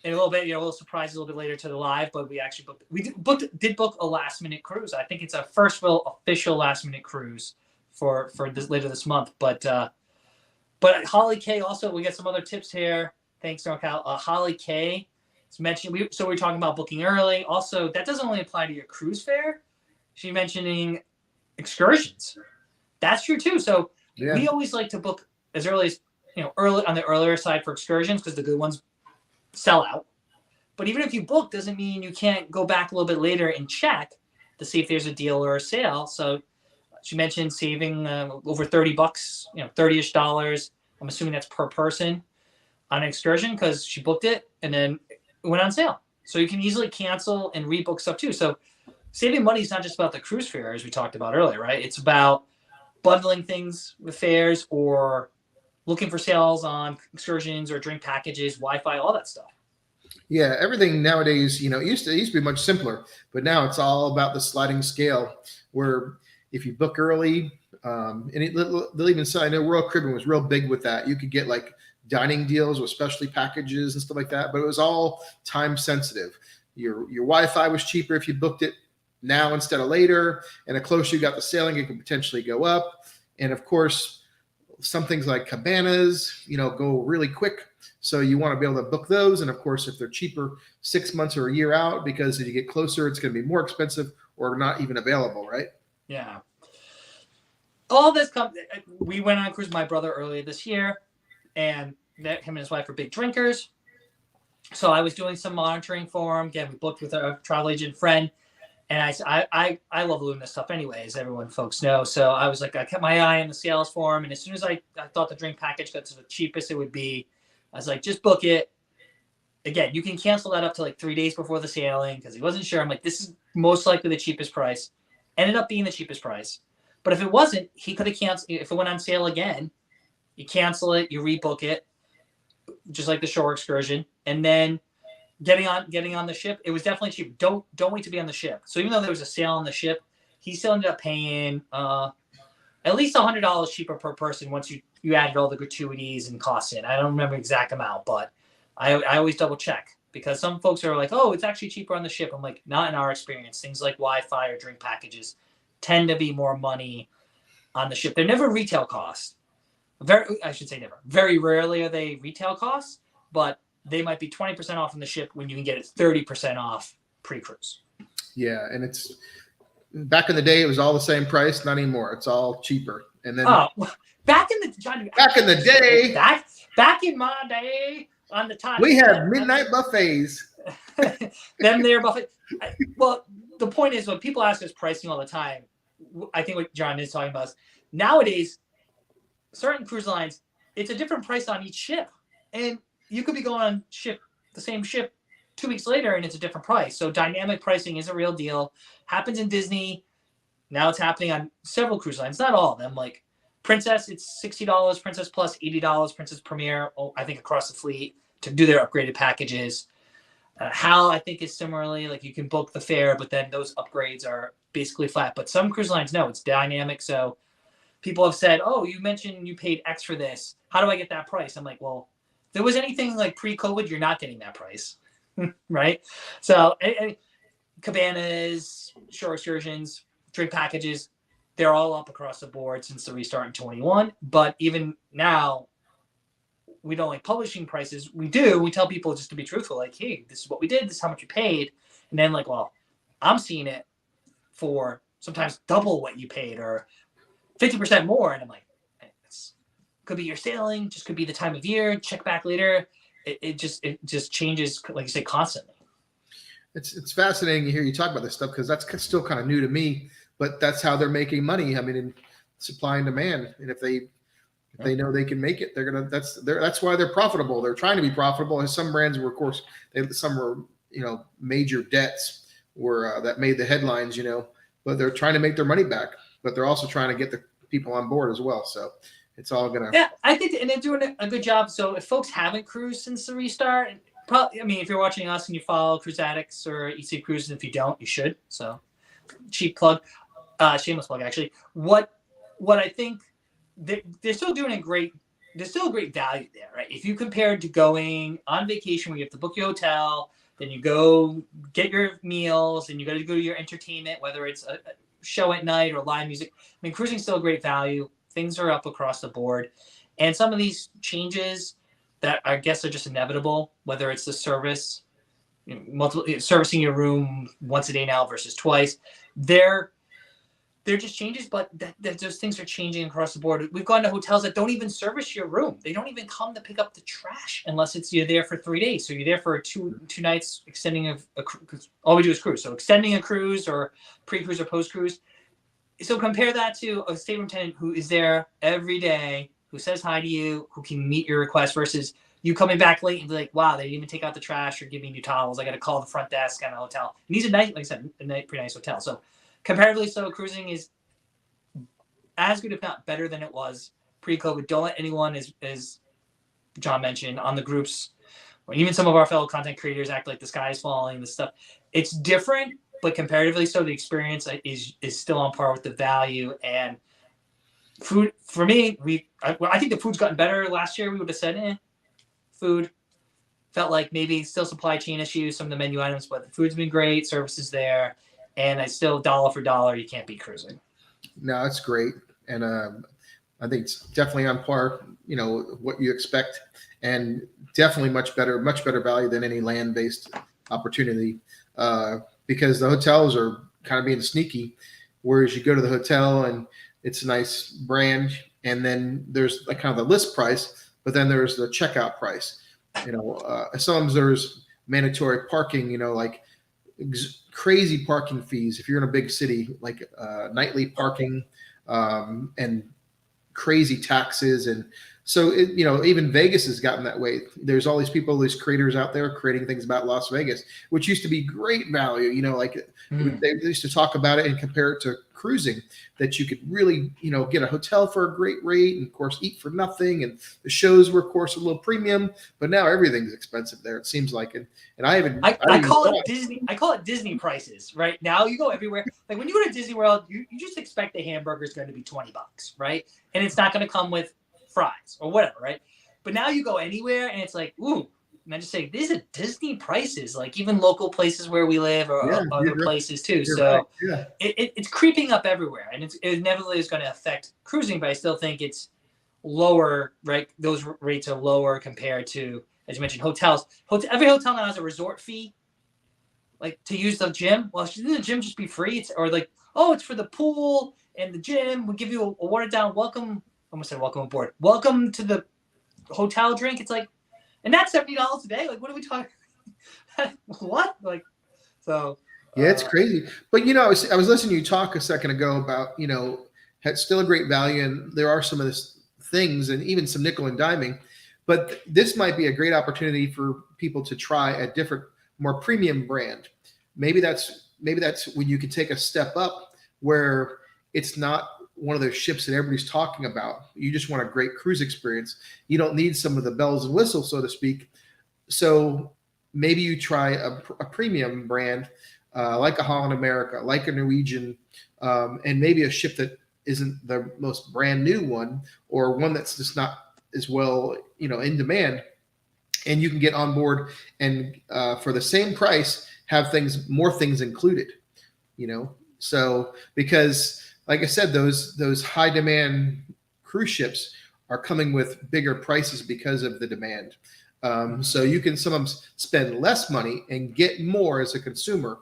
in a little bit. A little surprise a little bit later to the live, but we actually did book a last minute cruise. I think it's our first real official last minute cruise for this later this month. But Holly K also, we got some other tips here. Thanks, NorCal. Holly K mentioned we were talking about booking early. Also, that doesn't only apply to your cruise fare. She's mentioning excursions. That's true too. So we always like to book as early as early on the earlier side for excursions because the good ones sell out. But even if you book, doesn't mean you can't go back a little bit later and check to see if there's a deal or a sale. So she mentioned saving over $30, $30-ish dollars. I'm assuming that's per person on an excursion because she booked it and then it went on sale. So you can easily cancel and rebook stuff too. So saving money is not just about the cruise fare, as we talked about earlier, right? It's about bundling things with fares or looking for sales on excursions or drink packages, Wi-Fi, all that stuff. Yeah, everything nowadays, it used to be much simpler, but now it's all about the sliding scale where if you book early, they'll even say, I know Royal Caribbean was real big with that. You could get like dining deals with specialty packages and stuff like that, but it was all time sensitive. Your Wi-Fi was cheaper if you booked it now instead of later, and the closer you got to sailing, it could potentially go up. And of course, some things like cabanas, go really quick. So you want to be able to book those. And of course, if they're cheaper 6 months or a year out, because as you get closer, it's going to be more expensive or not even available, right? Yeah. All this we went on a cruise with my brother earlier this year, and him and his wife are big drinkers. So I was doing some monitoring for him. Again, we booked with a travel agent friend. And I love Luna stuff anyways, everyone folks know. So I was like, I kept my eye on the sales for him. And as soon as I thought the drink package got to the cheapest it would be, I was like, just book it. Again, you can cancel that up to like 3 days before the sailing because he wasn't sure. I'm like, this is most likely the cheapest price. Ended up being the cheapest price. But if it wasn't, he could have canceled. If it went on sale again, you cancel it, you rebook it, just like the shore excursion. And then getting on the ship, it was definitely cheap. Don't wait to be on the ship. So even though there was a sale on the ship, he still ended up paying at least $100 cheaper per person once you added all the gratuities and costs in. I don't remember the exact amount, but I always double check because some folks are like, oh, it's actually cheaper on the ship. I'm like, not in our experience. Things like Wi-Fi or drink packages tend to be more money on the ship. They're never retail costs. I should say never. Very rarely are they retail costs, but they might be 20% off on the ship when you can get it 30% off pre-cruise. Yeah, and it's back in the day, it was all the same price. Not anymore. It's all cheaper. And then back in the day, back in my day, on the time we had midnight buffets. Them there buffet. Well, the point is when people ask us pricing all the time, I think what John is talking about is nowadays, certain cruise lines, it's a different price on each ship, and you could be going on the same ship 2 weeks later and it's a different price. So dynamic pricing is a real deal. Happens in Disney. Now it's happening on several cruise lines, not all of them. Like Princess, it's $60, Princess Plus $80, Princess Premier, I think across the fleet to do their upgraded packages. Hal, I think, is similarly, like you can book the fare, but then those upgrades are basically flat. But some cruise lines, no, it's dynamic. So people have said, oh, you mentioned you paid X for this. How do I get that price? I'm like, well, if there was anything like pre-COVID, you're not getting that price, right? So cabanas, shore excursions, drink packages, they're all up across the board since the restart in 21. But even now, we don't like publishing prices. We tell people just to be truthful, like, hey, this is what we did, this is how much you paid. And then like, well, I'm seeing it for sometimes double what you paid or 50% more. And I'm like, could be your sailing, just could be the time of year, check back later. It just changes, like you say, constantly. It's fascinating to hear you talk about this stuff because that's still kind of new to me, but that's how they're making money. I mean, in supply and demand. And if they If they know they can make it, that's why they're profitable. They're trying to be profitable. And some brands were, of course, some were, major debts were that made the headlines, but they're trying to make their money back, but they're also trying to get the people on board as well. So it's all gonna. Yeah, I think, and they're doing a good job. So if folks haven't cruised since the restart, probably, if you're watching us and you follow Cruise Addicts or EC Cruises, if you don't, you should. So cheap plug, shameless plug, actually. What I think they're still doing there's still a great value there, right? If you compare it to going on vacation where you have to book your hotel, then you go get your meals, and you got to go to your entertainment, whether it's a show at night or live music. Cruising is still a great value. Things are up across the board. And some of these changes that I guess are just inevitable, whether it's the service, servicing your room once a day now versus twice, they're just changes, but those things are changing across the board. We've gone to hotels that don't even service your room. They don't even come to pick up the trash unless you're there for 3 days. So you're there for two nights, extending a cruise. All we do is cruise. So extending a cruise or pre-cruise or post-cruise. So compare that to a stateroom tenant who is there every day, who says hi to you, who can meet your request, versus you coming back late and be like, wow, they didn't even take out the trash or give me new towels. I got to call the front desk at a hotel. And these are nice, like I said, pretty nice hotel. So comparatively, cruising is as good, if not better, than it was pre-COVID. Don't let anyone, as John mentioned, on the groups, or even some of our fellow content creators, act like the sky is falling, this stuff. It's different, but comparatively so, the experience is still on par with the value. And food, for me, I think the food's gotten better. Last year we would have said, food. Felt like maybe still supply chain issues, some of the menu items, but the food's been great, service is there, and I still, dollar for dollar, you can't beat cruising. No, it's great. And I think it's definitely on par, what you expect, and definitely much better value than any land-based opportunity, because the hotels are kind of being sneaky, whereas you go to the hotel and it's a nice brand, and then there's like kind of the list price, but then there's the checkout price. Sometimes there's mandatory parking, like crazy parking fees if you're in a big city, like nightly parking, and crazy taxes. And so even Vegas has gotten that way. There's all these creators out there creating things about Las Vegas, which used to be great value. They used to talk about it and compare it to cruising, that you could really, get a hotel for a great rate, and of course eat for nothing. And the shows were, of course, a little premium, but now everything's expensive there, it seems like. And I call it Disney. I call it Disney prices. Right now, you go everywhere. Like when you go to Disney World, you just expect the hamburger is going to be $20, right? And it's not going to come with fries or whatever, right? But now you go anywhere and it's like, ooh, and I just say these are Disney prices, like even local places where we live or other places too. So right. It's creeping up everywhere, and it inevitably is going to affect cruising, but I still think it's lower, right? Those rates are lower compared to, as you mentioned, hotels. Every hotel now has a resort fee, like to use the gym. Well, shouldn't the gym just be free? It's for the pool and the gym. We'll give you a watered down welcome. I almost said welcome aboard. Welcome to the hotel drink. It's like, and that's $70 a day. Like, what are we talking? What? Like, so. Yeah, it's crazy. But I was listening to you talk a second ago about had still a great value, and there are some of this things, and even some nickel and diming. But this might be a great opportunity for people to try a different, more premium brand. Maybe that's when you can take a step up, where it's not one of those ships that everybody's talking about. You just want a great cruise experience. You don't need some of the bells and whistles, so to speak. So maybe you try a premium brand, like a Holland America, like a Norwegian, and maybe a ship that isn't the most brand new one, or one that's just not as well, in demand. And you can get on board and for the same price, have more things included, So because, like I said, those high demand cruise ships are coming with bigger prices because of the demand. So you can sometimes spend less money and get more as a consumer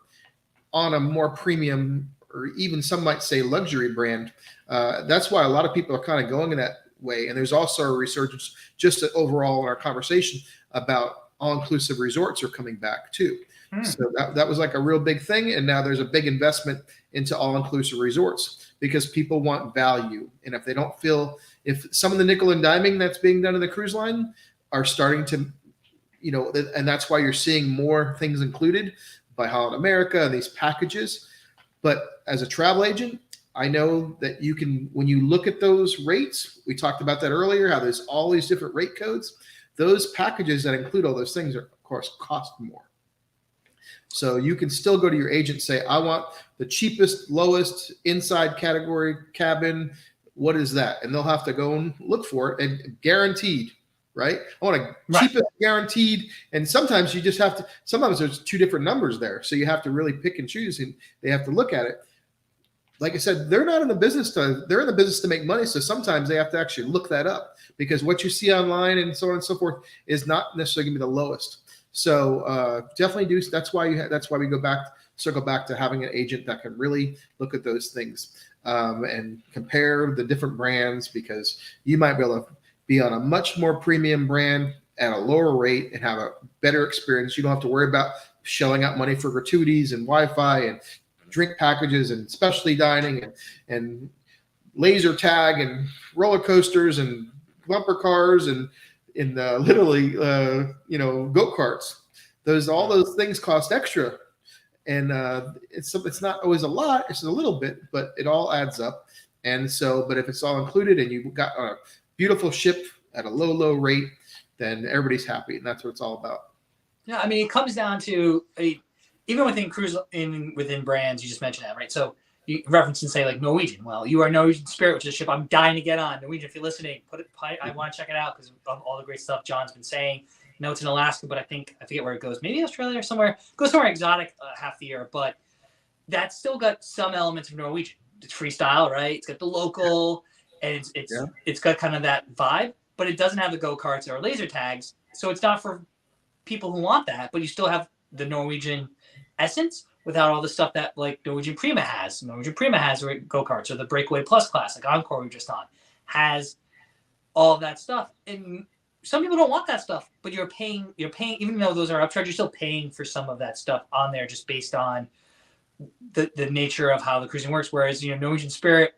on a more premium, or even some might say luxury brand. That's why a lot of people are kind of going in that way. And there's also a resurgence just overall in our conversation about all-inclusive resorts are coming back too. So that was like a real big thing. And now there's a big investment into all-inclusive resorts because people want value. And if they don't feel, if some of the nickel and diming that's being done in the cruise line are starting to, and that's why you're seeing more things included by Holland America and these packages. But as a travel agent, I know that you can, when you look at those rates, we talked about that earlier, how there's all these different rate codes. Those packages that include all those things are, of course, cost more. So you can still go to your agent and say, I want the cheapest, lowest inside category cabin. What is that? And they'll have to go and look for it, and guaranteed, right? I want a cheapest guaranteed. And sometimes you just have to, sometimes there's two different numbers there. So you have to really pick and choose, and they have to look at it. Like I said, they're not in the business they're in the business to make money. So sometimes they have to actually look that up, because what you see online and so on and so forth is not necessarily going to be the lowest. So definitely do. That's why we circle back to having an agent that can really look at those things and compare the different brands, because you might be able to be on a much more premium brand at a lower rate and have a better experience. You don't have to worry about shelling out money for gratuities and Wi-Fi and drink packages and specialty dining and laser tag and roller coasters and bumper cars and literally go-karts. All those things cost extra, and it's not always a lot, it's a little bit, but it all adds up. And so, but if it's all included and you've got a beautiful ship at a low rate, then everybody's happy, and that's what it's all about. Yeah, I mean, it comes down to even within within brands, you just mentioned that, right? So you reference and say like Norwegian. Well, you are Norwegian Spirit, which is a ship I'm dying to get on. Norwegian, if you're listening, I want to check it out because of all the great stuff John's been saying. I know it's in Alaska, but I forget where it goes. Maybe Australia or somewhere. It goes somewhere exotic half the year, but that's still got some elements of Norwegian. It's freestyle, right? It's got the local, and it's got kind of that vibe, but it doesn't have the go-karts or laser tags. So it's not for people who want that, but you still have the Norwegian essence without all the stuff that like Norwegian Prima has. Norwegian Prima has go-karts, or the Breakaway Plus class, like Encore we were just on, has all of that stuff. And some people don't want that stuff, but you're paying, even though those are upcharged, you're still paying for some of that stuff on there just based on the nature of how the cruising works. Whereas, Norwegian Spirit,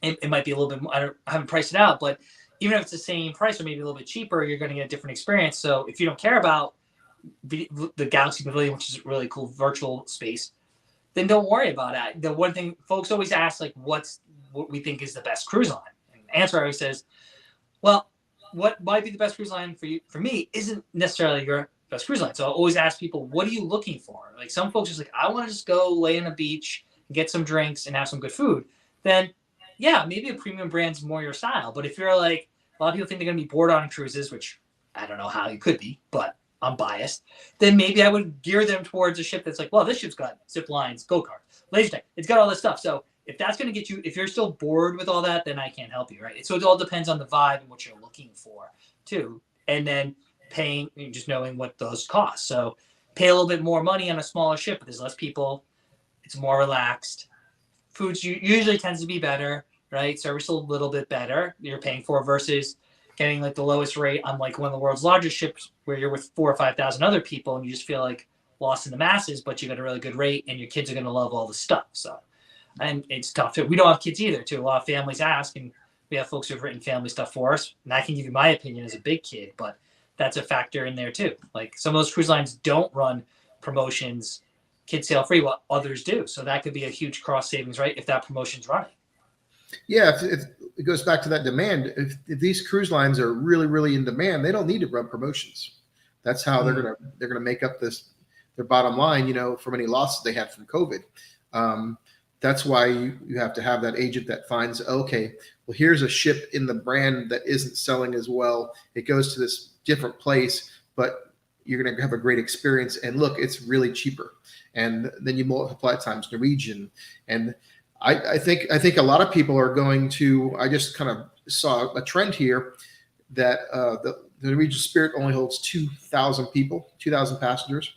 it might be a little bit more, I haven't priced it out, but even if it's the same price or maybe a little bit cheaper, you're going to get a different experience. So if you don't care about the Galaxy Pavilion, which is a really cool virtual space, then don't worry about it. The one thing folks always ask, like, what we think is the best cruise line? And the answer always says, well, what might be the best cruise line for me isn't necessarily your best cruise line. So I'll always ask people, what are you looking for? Like, some folks are like, I want to just go lay on a beach, get some drinks, and have some good food. Then, yeah, maybe a premium brand's more your style. But if you're like, a lot of people think they're going to be bored on cruises, which I don't know how you could be, but I'm biased, then maybe I would gear them towards a ship that's like, well, this ship's got zip lines, go-kart, laser tag. It's got all this stuff. So if that's going to get you, if you're still bored with all that, then I can't help you, right? So it all depends on the vibe and what you're looking for, too. And then paying, just knowing what those cost. So pay a little bit more money on a smaller ship, but there's less people. It's more relaxed. Foods usually tends to be better, right? Service a little bit better you're paying for versus getting like the lowest rate on like one of the world's largest ships where you're with 4,000 or 5,000 other people and you just feel like lost in the masses, but you got a really good rate and your kids are going to love all the stuff. So, and it's tough too. We don't have kids either too. A lot of families ask, and we have folks who've written family stuff for us. And I can give you my opinion as a big kid, but that's a factor in there too. Like some of those cruise lines don't run promotions, kids sail free, while others do. So that could be a huge cross savings, right? If that promotion's running. Yeah, if it goes back to that demand. If these cruise lines are really, really in demand, they don't need to run promotions. That's how they're gonna make up their bottom line, from any losses they had from COVID. That's why you have to have that agent that finds, okay, well, here's a ship in the brand that isn't selling as well. It goes to this different place, but you're going to have a great experience. And look, it's really cheaper. And then you multiply times Norwegian. And I think a lot of people are going to, I just kind of saw a trend here that the Norwegian Spirit only holds 2,000 people, 2,000 passengers,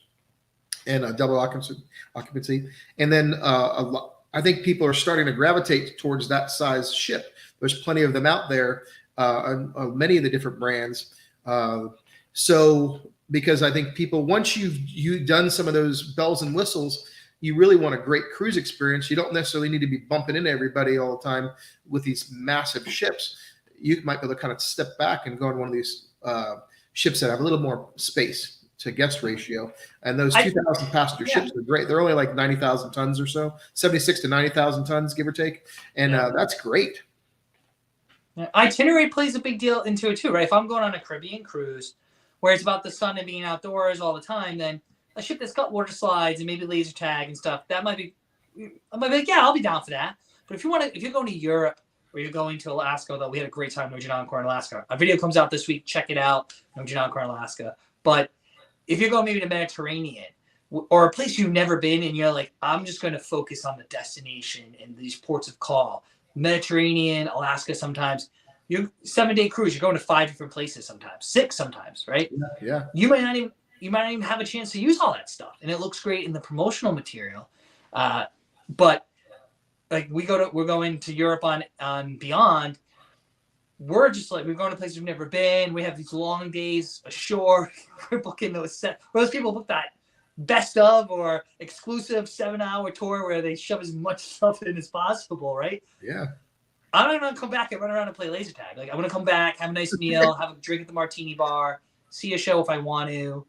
and a double occupancy. And then I think people are starting to gravitate towards that size ship. There's plenty of them out there, many of the different brands. So because I think people, once you've done some of those bells and whistles, you really want a great cruise experience. You don't necessarily need to be bumping into everybody all the time with these massive ships. you might be able to kind of step back and go on one of these ships that have a little more space to guest ratio. And those 2,000 passenger ships are great. They're only like 90,000 tons or so, 76 to 90,000 tons, give or take. And that's great. Itinerary plays a big deal into it too, right? If I'm going on a Caribbean cruise where it's about the sun and being outdoors all the time, then a ship that's got water slides and maybe laser tag and stuff, that might be, I might be like, yeah, I'll be down for that. But if you're going to Europe or you're going to Alaska, although we had a great time in Nugent Encore in Alaska. A video comes out this week. Check it out, Nugent Encore in Alaska. But if you're going maybe to Mediterranean or a place you've never been and you're like, I'm just going to focus on the destination and these ports of call, Mediterranean, Alaska sometimes, you're 7-day cruise, you're going to 5 different places sometimes, 6 sometimes, right? Yeah. You might not even have a chance to use all that stuff. And it looks great in the promotional material. But like we're going to Europe on Beyond. We're just like, we're going to places we've never been. We have these long days ashore. We're booking those people book that best of or exclusive 7-hour tour where they shove as much stuff in as possible, right? Yeah. I'm not gonna come back and run around and play laser tag. Like I'm gonna come back, have a nice meal, have a drink at the martini bar, see a show if I want to,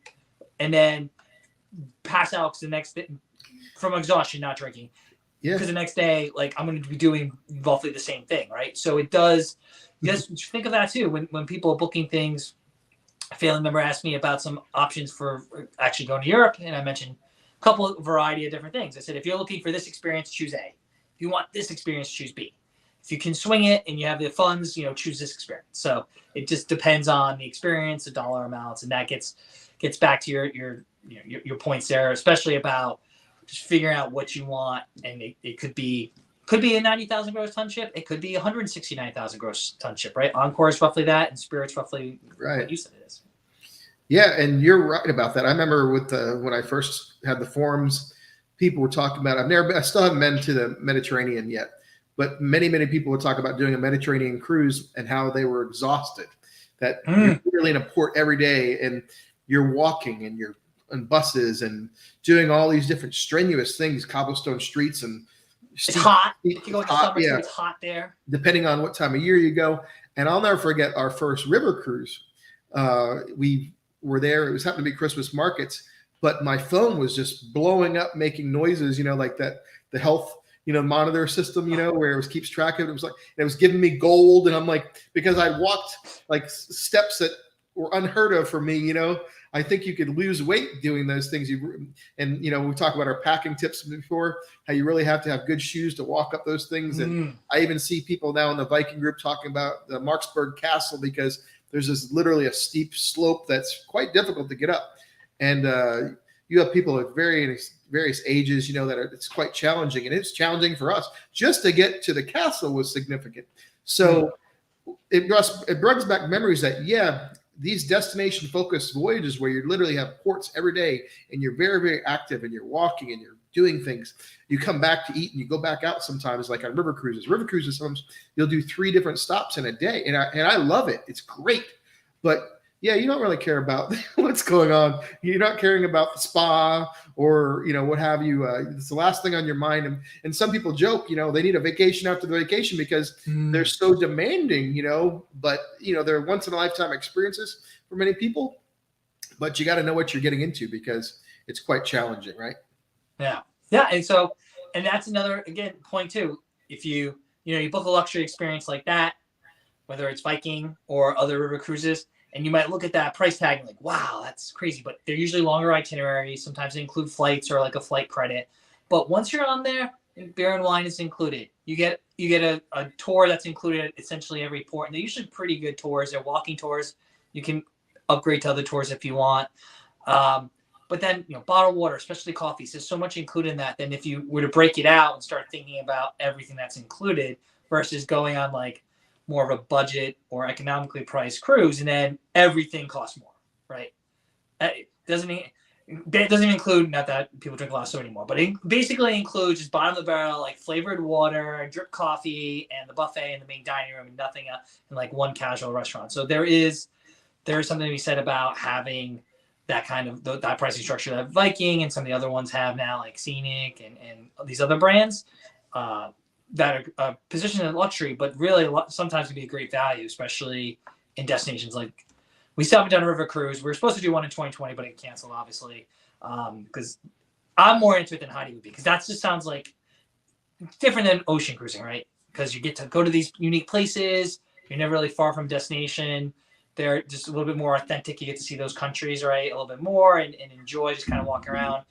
and then pass out because the next day, from exhaustion, not drinking. Yeah. Because the next day, like I'm gonna be doing roughly the same thing, right? So it does. Just think of that too when people are booking things. A family member asked me about some options for actually going to Europe, and I mentioned a couple of variety of different things. I said, if you're looking for this experience, choose A. If you want this experience, choose B. If you can swing it and you have the funds, choose this experience. So it just depends on the experience, the dollar amounts, and that gets back to your points there, especially about just figuring out what you want. And it could be a 90,000 gross ton ship. It could be 169,000 gross ton ship, right? Encore is roughly that, and Spirit's roughly what you said it is. Yeah, and you're right about that. I remember when I first had the forums, people were talking about. I still haven't been to the Mediterranean yet, but many people would talk about doing a Mediterranean cruise and how they were exhausted. That you're really in a port every day, and you're walking, and you're on buses, and doing all these different strenuous things, cobblestone streets, and it's hot. If you go into summer, so it's hot there. Depending on what time of year you go. And I'll never forget our first river cruise. We were there. It was happened to be Christmas markets, but my phone was just blowing up, making noises, like that, the health, monitor system, where it keeps track of it. It was giving me gold. And I'm like, because I walked like steps that were unheard of for me, I think you could lose weight doing those things. We talk about our packing tips before, how you really have to have good shoes to walk up those things. And I even see people now in the Viking group talking about the Marksburg Castle, because there's literally a steep slope that's quite difficult to get up. And you have people at various ages, it's quite challenging. And it's challenging for us. Just to get to the castle was significant. So it brings back memories that, these destination focused voyages where you literally have ports every day and you're very, very active and you're walking and you're doing things. You come back to eat and you go back out sometimes, like on river cruises. River cruises, sometimes you'll do 3 different stops in a day. And I love it. It's great. But you don't really care about what's going on. You're not caring about the spa or, what have you. It's the last thing on your mind. And some people joke, they need a vacation after the vacation because they're so demanding, but, they're once in a lifetime experiences for many people. But you got to know what you're getting into because it's quite challenging, right? Yeah. Yeah. And that's another, again, point too. If you book a luxury experience like that, whether it's Viking or other river cruises, and you might look at that price tag and like, wow, that's crazy. But they're usually longer itineraries. Sometimes they include flights or like a flight credit. But once you're on there, beer and wine is included. You get a tour that's included at essentially every port. And they're usually pretty good tours. They're walking tours. You can upgrade to other tours if you want. But then, bottled water, especially coffees, there's so much included in that. Then if you were to break it out and start thinking about everything that's included versus going on like more of a budget or economically priced cruise, and then everything costs more, right? It doesn't include, not that people drink a lot of soda anymore, but it basically includes just bottom of the barrel, like flavored water, drip coffee, and the buffet in the main dining room, and nothing else, and like one casual restaurant. So there is something to be said about having that kind of that pricing structure that Viking and some of the other ones have now, like Scenic and these other brands. that are positioned in luxury, but really sometimes can be a great value, especially in destinations like we still haven't done a river cruise. We were supposed to do one in 2020, but it canceled, obviously, because I'm more into it than Heidi would be, because that just sounds like different than ocean cruising, right? Because you get to go to these unique places. You're never really far from destination. They're just a little bit more authentic. You get to see those countries, right, a little bit more and enjoy just kind of walking around.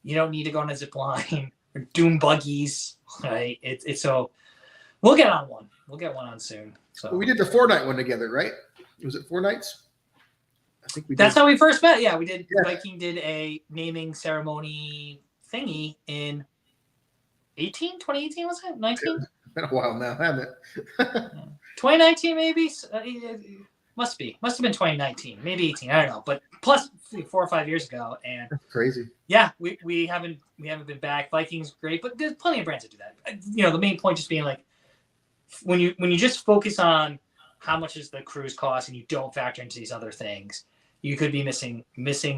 You don't need to go on a zip line or dune buggies, right? It's so we'll get on one. We'll get one on soon. So well, we did the 4-night one together, right? Was it 4 nights? I think we did. That's how we first met. Yeah, we did. Yeah. Viking did a naming ceremony thingy in 2018, was it? 19? It's been a while now, hasn't it? 2019, maybe? Must have been 2019, maybe 18. I don't know. But plus 4 or 5 years ago. And that's crazy. Yeah, we haven't been back. Viking's great, but there's plenty of brands that do that. The main point just being like when you just focus on how much is the cruise cost and you don't factor into these other things, you could be missing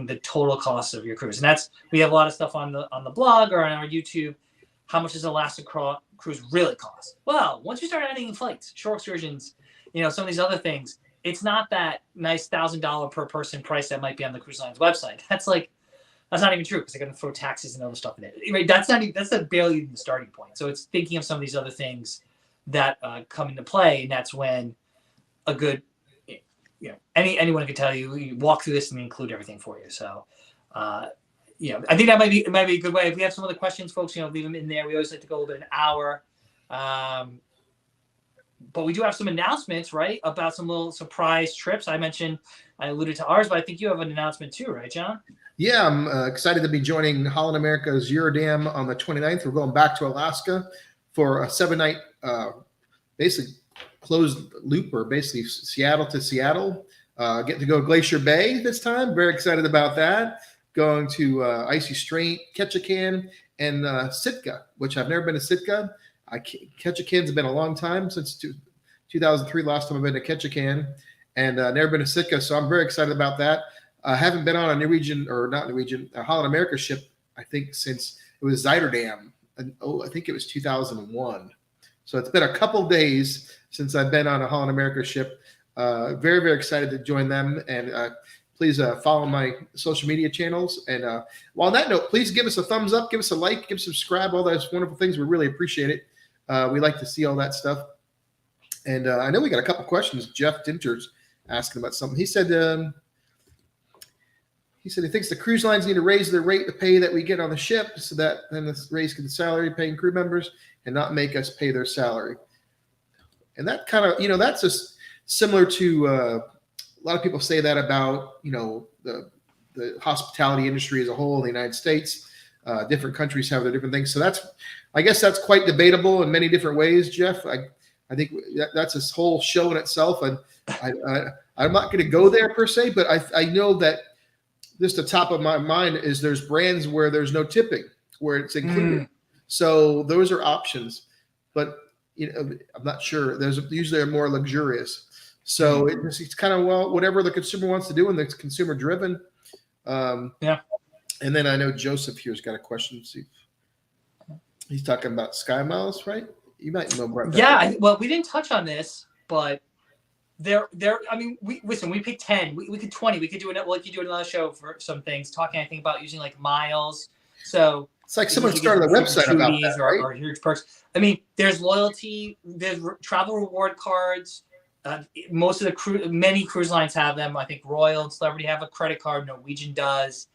the total cost of your cruise. And we have a lot of stuff on the blog or on our YouTube. How much does Alaska cruise really cost? Well, once you start adding flights, shore excursions, some of these other things, it's not that nice $1,000 per person price that might be on the cruise line's website. That's not even true because they're going to throw taxes and other stuff in it. Right? That's barely even the starting point. So it's thinking of some of these other things that come into play, and that's when a good, anyone can tell you walk through this and include everything for you. So, I think it might be a good way. If we have some other questions, folks, leave them in there. We always like to go over an hour. But we do have some announcements, right, about some little surprise trips. I alluded to ours, but I think you have an announcement too, right, John? Yeah, I'm excited to be joining Holland America's Eurodam on the 29th. We're going back to Alaska for a 7-night, basically closed loop, or basically Seattle to Seattle. Get to go Glacier Bay this time. Very excited about that. Going to Icy Strait, Ketchikan, and Sitka, which I've never been to Sitka. Ketchikan's been a long time, since 2003, last time I've been to Ketchikan, and never been to Sitka, so I'm very excited about that. I haven't been on a Holland America ship, I think, since it was Zuiderdam. I think it was 2001. So it's been a couple days since I've been on a Holland America ship. Very, very excited to join them, and please follow my social media channels. And while on that note, please give us a thumbs up, give us a like, give us a subscribe, all those wonderful things. We really appreciate it. We like to see all that stuff. And I know we got a couple questions. Jeff Dinter's asking about something. He said he thinks the cruise lines need to raise their rate of pay that we get on the ship, so that then the raise the salary paying crew members and not make us pay their salary. And that kind of, that's just similar to a lot of people say that about, the hospitality industry as a whole in the United States. Different countries have their different things. So I guess that's quite debatable in many different ways, Jeff. I think that's a whole show in itself. And I'm not going to go there per se, but I know that just the top of my mind is there's brands where there's no tipping, where it's included. So those are options, but I'm not sure. Usually they're more luxurious. So it's kind of, whatever the consumer wants to do, and it's consumer driven. Yeah. And then I know Joseph here's got a question. See, he's talking about Sky Miles, right? You might know about that. Yeah. Well, we didn't touch on this, but we picked 10. We could 20. We could do another show for some things, talking, I think, about using like miles. So it's like someone started a website about that, right? Or huge perks. There's loyalty, there's travel reward cards. Most of many cruise lines have them. I think Royal and Celebrity have a credit card. Norwegian does.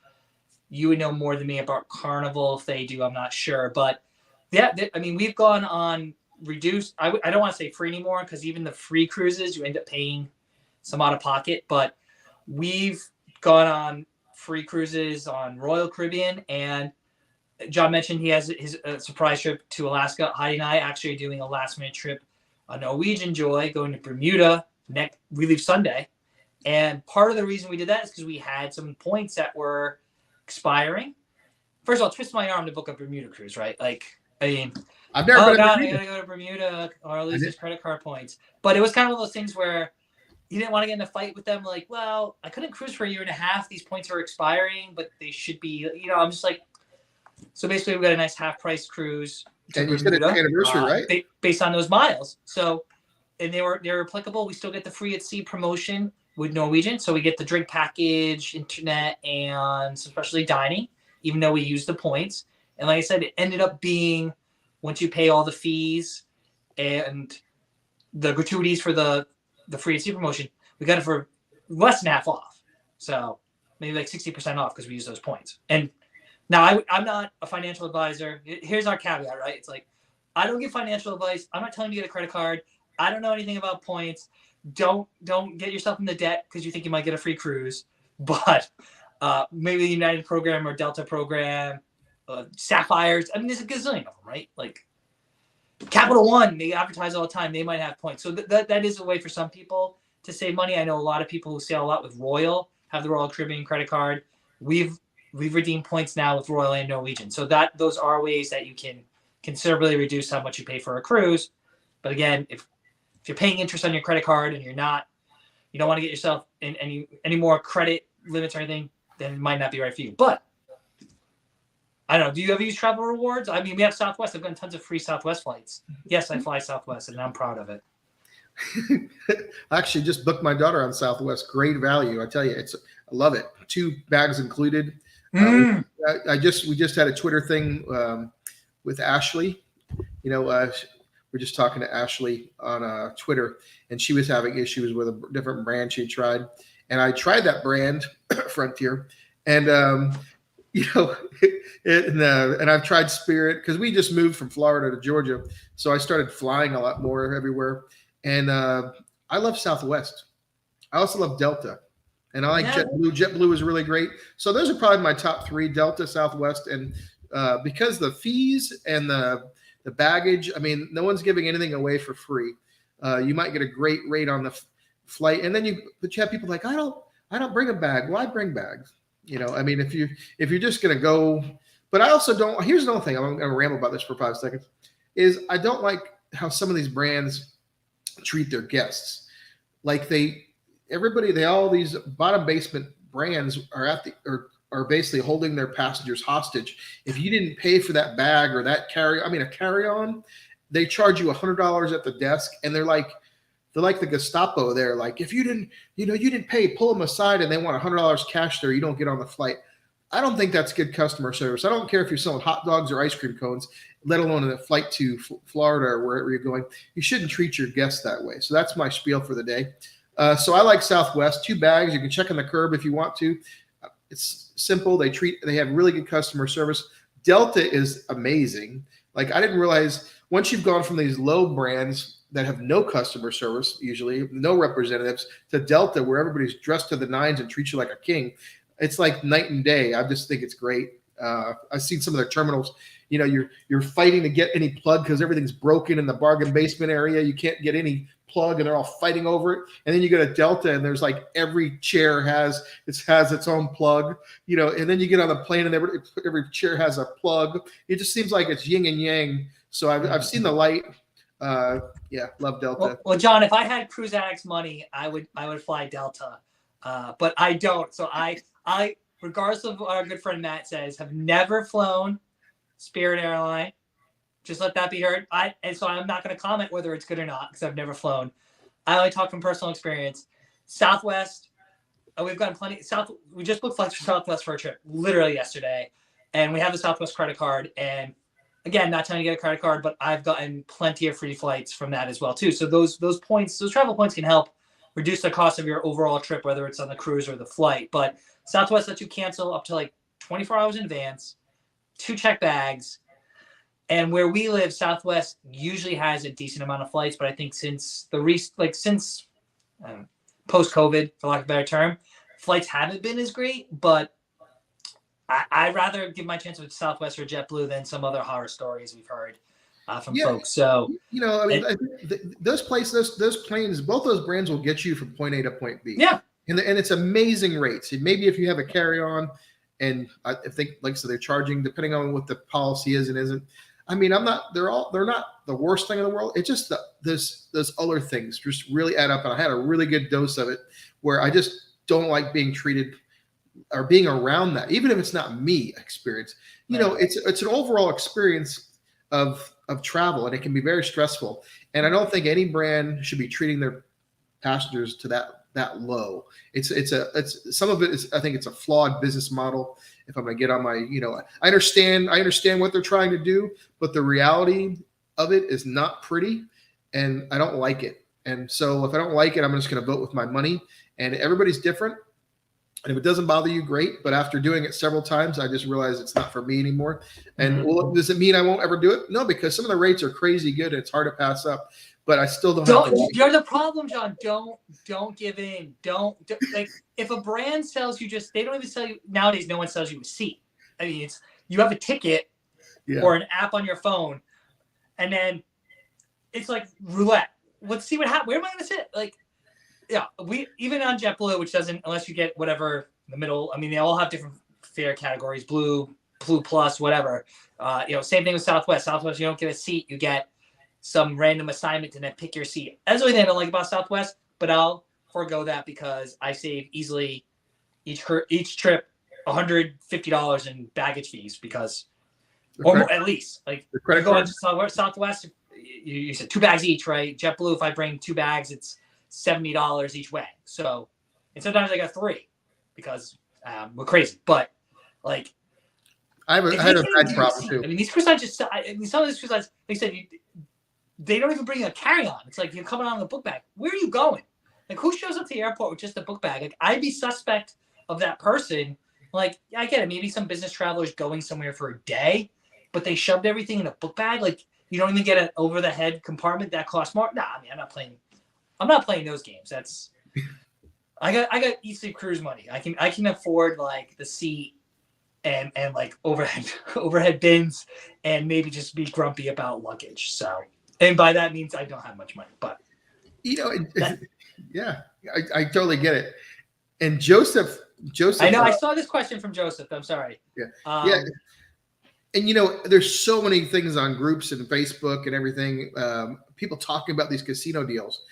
You would know more than me about Carnival if they do. I'm not sure, but yeah, we've gone on reduced. I don't want to say free anymore, because even the free cruises you end up paying some out of pocket. But we've gone on free cruises on Royal Caribbean, and John mentioned he has his surprise trip to Alaska. Heidi and I actually are doing a last minute trip on Norwegian Joy, going to Bermuda. We leave Sunday, and part of the reason we did that is because we had some points that were expiring. First of all, twist my arm to book a Bermuda cruise, right? I've never been to Bermuda. I gotta go to Bermuda or I'll lose his credit card points. But it was kind of one of those things where you didn't want to get in a fight with them. Like, well, I couldn't cruise for a year and a half. These points are expiring, but they should be, I'm just like, so basically we got a nice half price cruise to And you said it's Bermuda, anniversary, right? based on those miles. So, and they're applicable. We still get the free at sea promotion with Norwegian, so we get the drink package, internet, and especially dining, even though we use the points. And like I said, it ended up being, once you pay all the fees and the gratuities for the free at sea promotion, we got it for less than half off. So maybe like 60% off because we use those points. And now I'm not a financial advisor. Here's our caveat, right? It's like, I don't give financial advice. I'm not telling you to get a credit card. I don't know anything about points. Don't get yourself into debt because you think you might get a free cruise. But maybe the United program or Delta program, Sapphires. I mean, there's a gazillion of them, right? Like Capital One, they advertise all the time. They might have points. So that is a way for some people to save money. I know a lot of people who sail a lot with Royal have the Royal Caribbean credit card. We've redeemed points now with Royal and Norwegian. So those are ways that you can considerably reduce how much you pay for a cruise. But again, if you're paying interest on your credit card and you don't want to get yourself in any more credit limits or anything, then it might not be right for you. But I don't know. Do you ever use travel rewards? I mean, we have Southwest. I've gotten tons of free Southwest flights. Yes, I fly Southwest, and I'm proud of it. I actually just booked my daughter on Southwest. Great value, I tell you. I love it. 2 bags included. We just had a Twitter thing with Ashley. We're just talking to Ashley on Twitter, and she was having issues with a different brand she tried, and I tried that brand, Frontier, and and I've tried Spirit because we just moved from Florida to Georgia, so I started flying a lot more everywhere, and I love Southwest. I also love Delta, and I like JetBlue. JetBlue is really great. So those are probably my top 3: Delta, Southwest, and because the fees and the baggage, I mean, no one's giving anything away for free. You might get a great rate on the flight, and then you have people like, I don't bring a bag. Why bring bags? I mean, if you're just gonna go, but I also don't. Here's another thing. I'm gonna ramble about this for 5 seconds. Is I don't like how some of these brands treat their guests. Like all these bottom basement brands are basically holding their passengers hostage. If you didn't pay for that bag or that a carry-on, they charge you $100 at the desk, and they're like the Gestapo there. Like, if you didn't pay, pull them aside, and they want $100 cash there. You don't get on the flight. I don't think that's good customer service. I don't care if you're selling hot dogs or ice cream cones, let alone a flight to Florida or wherever you're going. You shouldn't treat your guests that way. So that's my spiel for the day. So I like Southwest. 2 bags. You can check on the curb if you want to. It's simple. They have really good customer service. Delta is amazing. Like, I didn't realize once you've gone from these low brands that have no customer service, usually no representatives, to Delta, where everybody's dressed to the nines and treats you like a king. It's like night and day. I just think it's great. I've seen some of their terminals. You're fighting to get any plug because everything's broken in the bargain basement area. You can't get any plug, and they're all fighting over it. And then you go to Delta, and there's like every chair has its own plug. And then you get on the plane, and every chair has a plug. It just seems like it's yin and yang. So I've seen the light. Love Delta. Well, John, if I had Cruise Addicts money, I would fly Delta, but I don't. So I, regardless of what our good friend Matt says, have never flown Spirit Airline. Just let that be heard. And so I'm not going to comment whether it's good or not because I've never flown. I only talk from personal experience. Southwest, we've gotten plenty. We just booked flights for Southwest for a trip literally yesterday, and we have the Southwest credit card. And again, not telling you to get a credit card, but I've gotten plenty of free flights from that as well too. So those points, those travel points can help reduce the cost of your overall trip, whether it's on the cruise or the flight. But Southwest lets you cancel up to like 24 hours in advance, 2 check bags. And where we live, Southwest usually has a decent amount of flights, but I think since post-COVID, for lack of a better term, flights haven't been as great. But I'd rather give my chance with Southwest or JetBlue than some other horror stories we've heard from folks. So I think those planes, both those brands will get you from point A to point B. Yeah, and it's amazing rates. Maybe if you have a carry-on, and I think, like I said, they're charging depending on what the policy is and isn't. I mean, they're not the worst thing in the world. It's just those other things just really add up. And I had a really good dose of it where I just don't like being treated or being around that, even if it's not me experience. It's an overall experience of of travel, and it can be very stressful. And I don't think any brand should be treating their passengers to that low. It's some of it is, I think it's a flawed business model. If I'm gonna get on my, I understand what they're trying to do, but the reality of it is not pretty, and I don't like it. And so if I don't like it, I'm just gonna vote with my money. And everybody's different. And if it doesn't bother you, great. But after doing it several times, I just realized it's not for me anymore. And well, does it mean I won't ever do it? No, because some of the rates are crazy good and it's hard to pass up. But I still don't. You're the problem, John. Don't give in. Don't like if a brand sells you they don't even sell you nowadays. No one sells you a seat. I mean, you have a ticket or an app on your phone, and then it's like roulette. Let's see what happens. Where am I going to sit? Like, yeah, we even on JetBlue, which doesn't unless you get whatever in the middle. I mean, they all have different fare categories: Blue Plus, whatever. Same thing with Southwest. Southwest, you don't get a seat. You get some random assignment and then pick your seat. That's the only thing I don't like about Southwest, but I'll forego that because I save easily each trip $150 in baggage fees because, or more, at least like you go to Southwest, you said 2 bags each, right? JetBlue, if I bring 2 bags, it's $70 each way. So, and sometimes I got 3 because we're crazy. But like, I had a bad problem too. I mean, these cruise lines some of these cruise lines, they said they don't even bring a carry-on. It's like you're coming on the book bag. Where are you going? Like, who shows up to the airport with just a book bag? Like, I'd be suspect of that person. Like, I get it. Maybe some business travelers going somewhere for a day, but they shoved everything in a book bag. Like, you don't even get an over-the-head compartment that costs more. Nah, I mean, I'm not playing those games. That's I got Eat Sleep Cruise money. I can afford like the seat and like overhead bins and maybe just be grumpy about luggage. So. And by that means I don't have much money, but yeah, I totally get it. And Joseph, I know I saw this question from Joseph. I'm sorry. Yeah, and there's so many things on groups and Facebook and everything. People talking about these casino deals,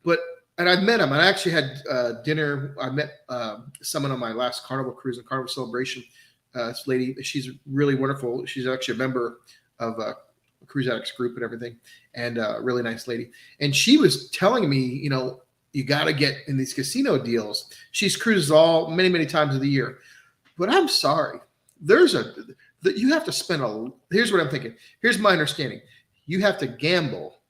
and I've met them. I actually had dinner. I met someone on my last Carnival cruise and Carnival Celebration. This lady, she's really wonderful. She's actually a member of Cruise Addicts group and everything, and a really nice lady. And she was telling me, you got to get in these casino deals. She's cruises many times of the year. But I'm sorry, you have to spend here's what I'm thinking. Here's my understanding. You have to gamble.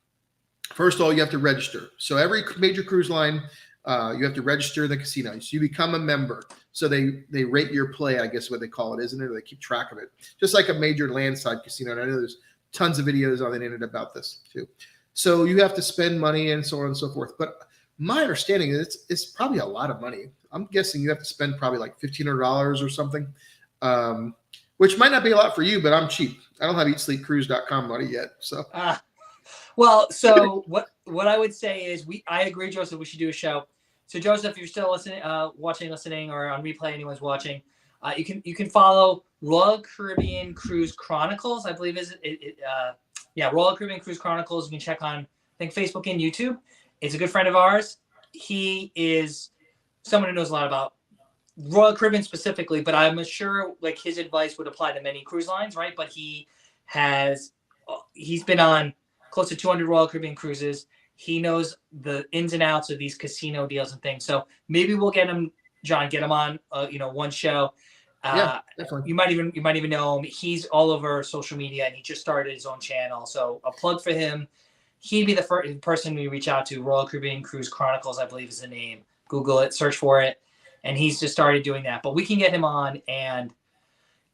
First of all, you have to register. So every major cruise line, you have to register in the casino. So you become a member. So they rate your play, I guess what they call it, isn't it? Or they keep track of it. Just like a major landside casino. And I know there's tons of videos on the internet about this too. So you have to spend money and so on and so forth. But my understanding is it's probably a lot of money. I'm guessing you have to spend probably like $1,500 or something, which might not be a lot for you, but I'm cheap. I don't have eatsleepcruise.com money yet. So, so what I would say is I agree, Joseph, we should do a show. So Joseph, if you're still listening, or on replay, anyone's watching, you can follow Royal Caribbean Cruise Chronicles, I believe Royal Caribbean Cruise Chronicles. You can check on, I think, Facebook and YouTube. It's a good friend of ours. He is someone who knows a lot about Royal Caribbean specifically, but I'm sure like his advice would apply to many cruise lines, right? But he's been on close to 200 Royal Caribbean cruises. He knows the ins and outs of these casino deals and things. So maybe we'll get him on, one show. Yeah, definitely. You might even know him. He's all over social media, and he just started his own channel. So a plug for him. He'd be the first person we reach out to. Royal Caribbean Cruise Chronicles, I believe, is the name. Google it, search for it, and he's just started doing that. But we can get him on, and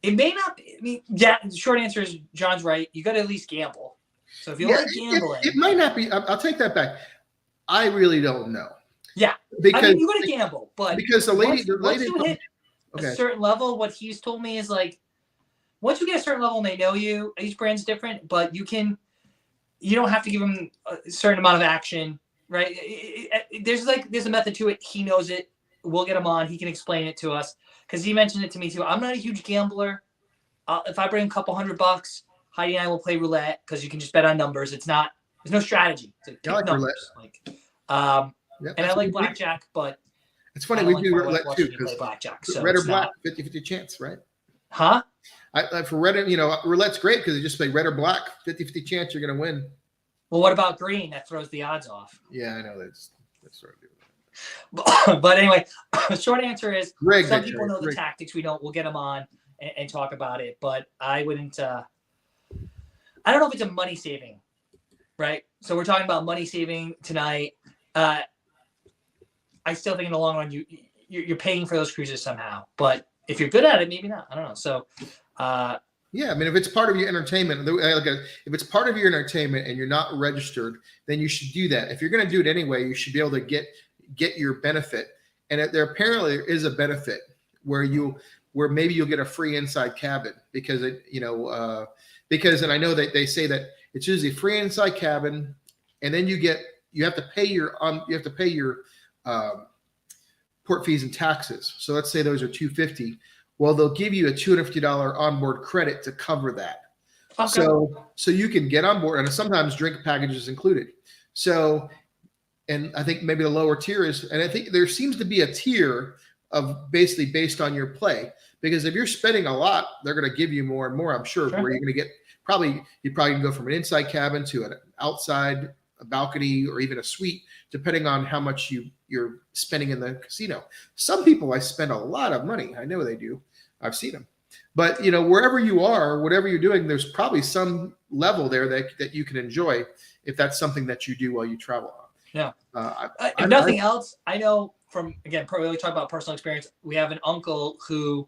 it may not be. I mean, yeah. The short answer is John's right. You got to at least gamble. So if you like gambling, it might not be. I'll take that back. I really don't know. Yeah, because you got to gamble, but because the lady you hit a certain level, what he's told me is like, once you get a certain level and they know you, each brand's different, but you don't have to give them a certain amount of action, right? There's a method to it. He knows it. We'll get him on. He can explain it to us because he mentioned it to me too. I'm not a huge gambler. If I bring a couple $100, Heidi and I will play roulette because you can just bet on numbers. There's no strategy. It's like numbers. And I like blackjack, but it's funny we do roulette too because blackjack. So red or black, 50-50 chance, right? Huh? For red, roulette's great because they just play red or black, 50-50 chance you're going to win. Well, what about green? That throws the odds off. Yeah, I know that's sort of. But anyway, the short answer is some people know the Greg. tactics. We'll get them on and talk about it. But I wouldn't. I don't know if it's a money saving, right? So we're talking about money saving tonight. I still think in the long run you're paying for those cruises somehow. But if you're good at it, maybe not. I don't know. So. Yeah, I mean, if it's part of your entertainment, if it's part of your entertainment and you're not registered, then you should do that. If you're going to do it anyway, you should be able to get your benefit. And there apparently is a benefit where maybe you'll get a free inside cabin because and I know that they say that it's usually free inside cabin, and then you have to pay your port fees and taxes. So let's say those are $250. Well, they'll give you a $250 onboard credit to cover that. Okay. So you can get on board, and sometimes drink packages included. So, and I think maybe the lower tier is, and I think there seems to be a tier of basically based on your play, because if you're spending a lot, they're going to give you more and more, I'm sure, where you're going to get you probably can go from an inside cabin to an outside, a balcony, or even a suite, depending on how much you're spending in the casino. Some people spend a lot of money. I know they do. I've seen them. But wherever you are, whatever you're doing, there's probably some level there that you can enjoy if that's something that you do while you travel. Yeah. If nothing else, I know from, again, really talk about personal experience. We have an uncle who,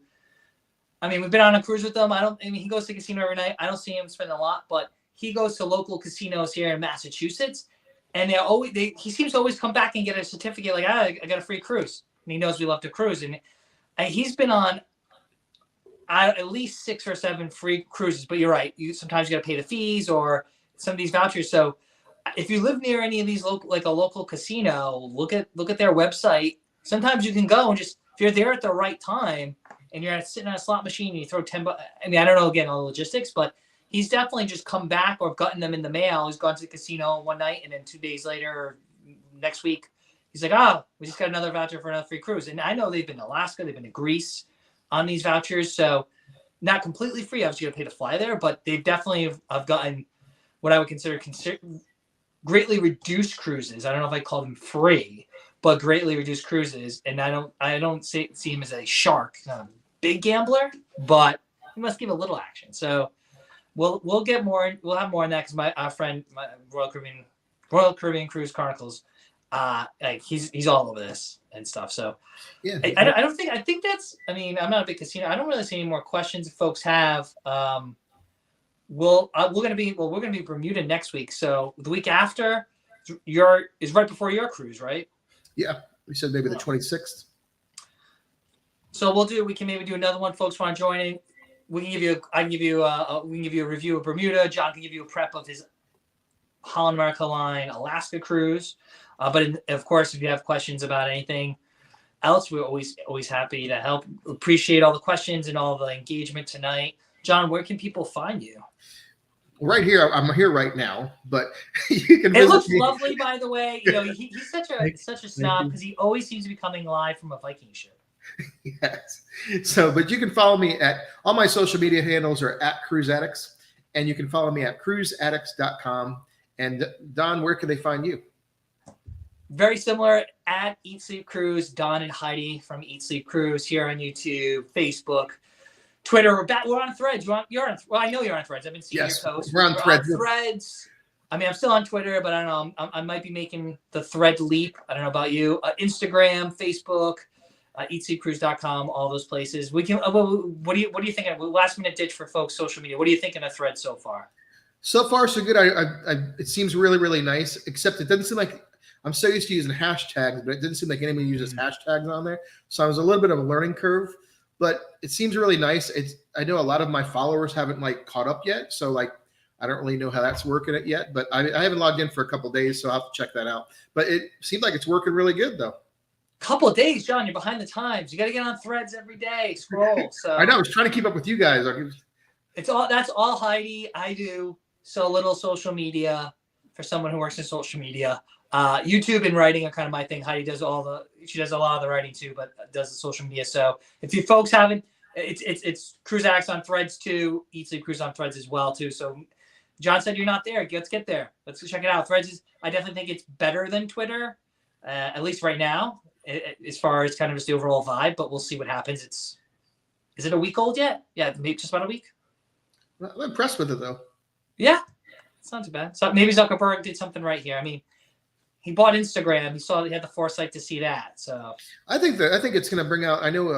we've been on a cruise with them. He goes to the casino every night. I don't see him spend a lot, but he goes to local casinos here in Massachusetts, and he seems to always come back and get a certificate like, I got a free cruise. And he knows we love to cruise. And he's been on at least 6 or 7 free cruises, but you're right. Sometimes you got to pay the fees or some of these vouchers. So if you live near any of these local casino, look at their website. Sometimes you can go and just, if you're there at the right time and you're sitting on a slot machine and you throw $10. I don't know again all the logistics, but he's definitely just come back or gotten them in the mail. He's gone to the casino one night and then 2 days later or next week, he's like, we just got another voucher for another free cruise. And I know they've been to Alaska, they've been to Greece on these vouchers. So not completely free. Obviously, you got to pay to fly there, but they've definitely have gotten what I would consider greatly reduced cruises. I don't know if I call them free, but greatly reduced cruises. And I don't see him as a shark, not a big gambler, but he must give a little action. So we'll get more. We'll have more on that because our friend, my Royal Caribbean Cruise Chronicles, he's all over this and stuff. So yeah, I think that's. I'm not a big casino. I don't really see any more questions if folks have. We're gonna be Bermuda next week. So the week after is right before your cruise, right? Yeah, we said maybe the 26th. So we can maybe do another one. Folks want to join in. We can give you a review of Bermuda. John can give you a prep of his Holland America Line Alaska cruise. But of course, if you have questions about anything else, we're always happy to help. Appreciate all the questions and all the engagement tonight. John, where can people find you? Right here. I'm here right now, but you can. It looks lovely, by the way. He's such a snob because he always seems to be coming live from a Viking ship. Yes. So, but you can follow me at all my social media handles are at Cruise Addicts, and you can follow me at cruiseaddicts.com. And Don, where can they find you? Very similar at Eat Sleep Cruise. Don and Heidi from Eat Sleep Cruise here on YouTube, Facebook, Twitter. We're on Threads. I know you're on Threads. I've been seeing your posts. We're on Threads. I'm still on Twitter, but I don't know. I might be making the thread leap. I don't know about you. Instagram, Facebook, eatsleepcruise.com, all those places. We can. What do you think? Last minute ditch for folks' social media. What do you think of the thread so far? So far, so good. It seems really, really nice. Except it doesn't seem like I'm so used to using hashtags, but it didn't seem like anybody uses hashtags on there. So I was a little bit of a learning curve. But it seems really nice. I know a lot of my followers haven't caught up yet, so I don't really know how that's working it yet. But I haven't logged in for a couple of days, so I'll have to check that out. But it seems like it's working really good, though. Couple of days, John. You're behind the times. You got to get on Threads every day. Scroll. So I know. I was trying to keep up with you guys. That's all Heidi. I do so little social media for someone who works in social media. YouTube and writing are kind of my thing. Heidi does she does a lot of the writing too, but does the social media. So if you folks haven't, It's Cruzak's on Threads too. Eat Sleep Cruise on Threads as well too. So John said you're not there. Let's get there. Let's check it out. Threads is, I definitely think it's better than Twitter, at least right now, as far as kind of just the overall vibe. But we'll see what happens. Is it a week old yet? Yeah, maybe just about a week. I'm impressed with it though. Yeah, it's not too bad. So maybe Zuckerberg did something right here. I mean, he bought Instagram. He had the foresight to see that. So I think it's going to bring out. I know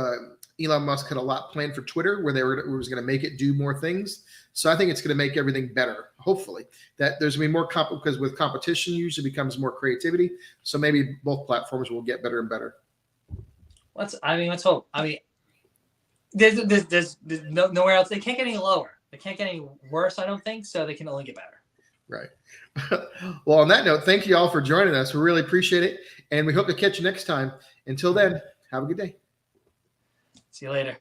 Elon Musk had a lot planned for Twitter, where was going to make it do more things. So I think it's going to make everything better. Hopefully, that there's going to be more because with competition usually becomes more creativity. So maybe both platforms will get better and better. Let's hope. I mean, there's nowhere else. They can't get any lower. They can't get any worse. I don't think so. They can only get better. Right. Well, on that note, thank you all for joining us. We really appreciate it. And we hope to catch you next time. Until then, have a good day. See you later.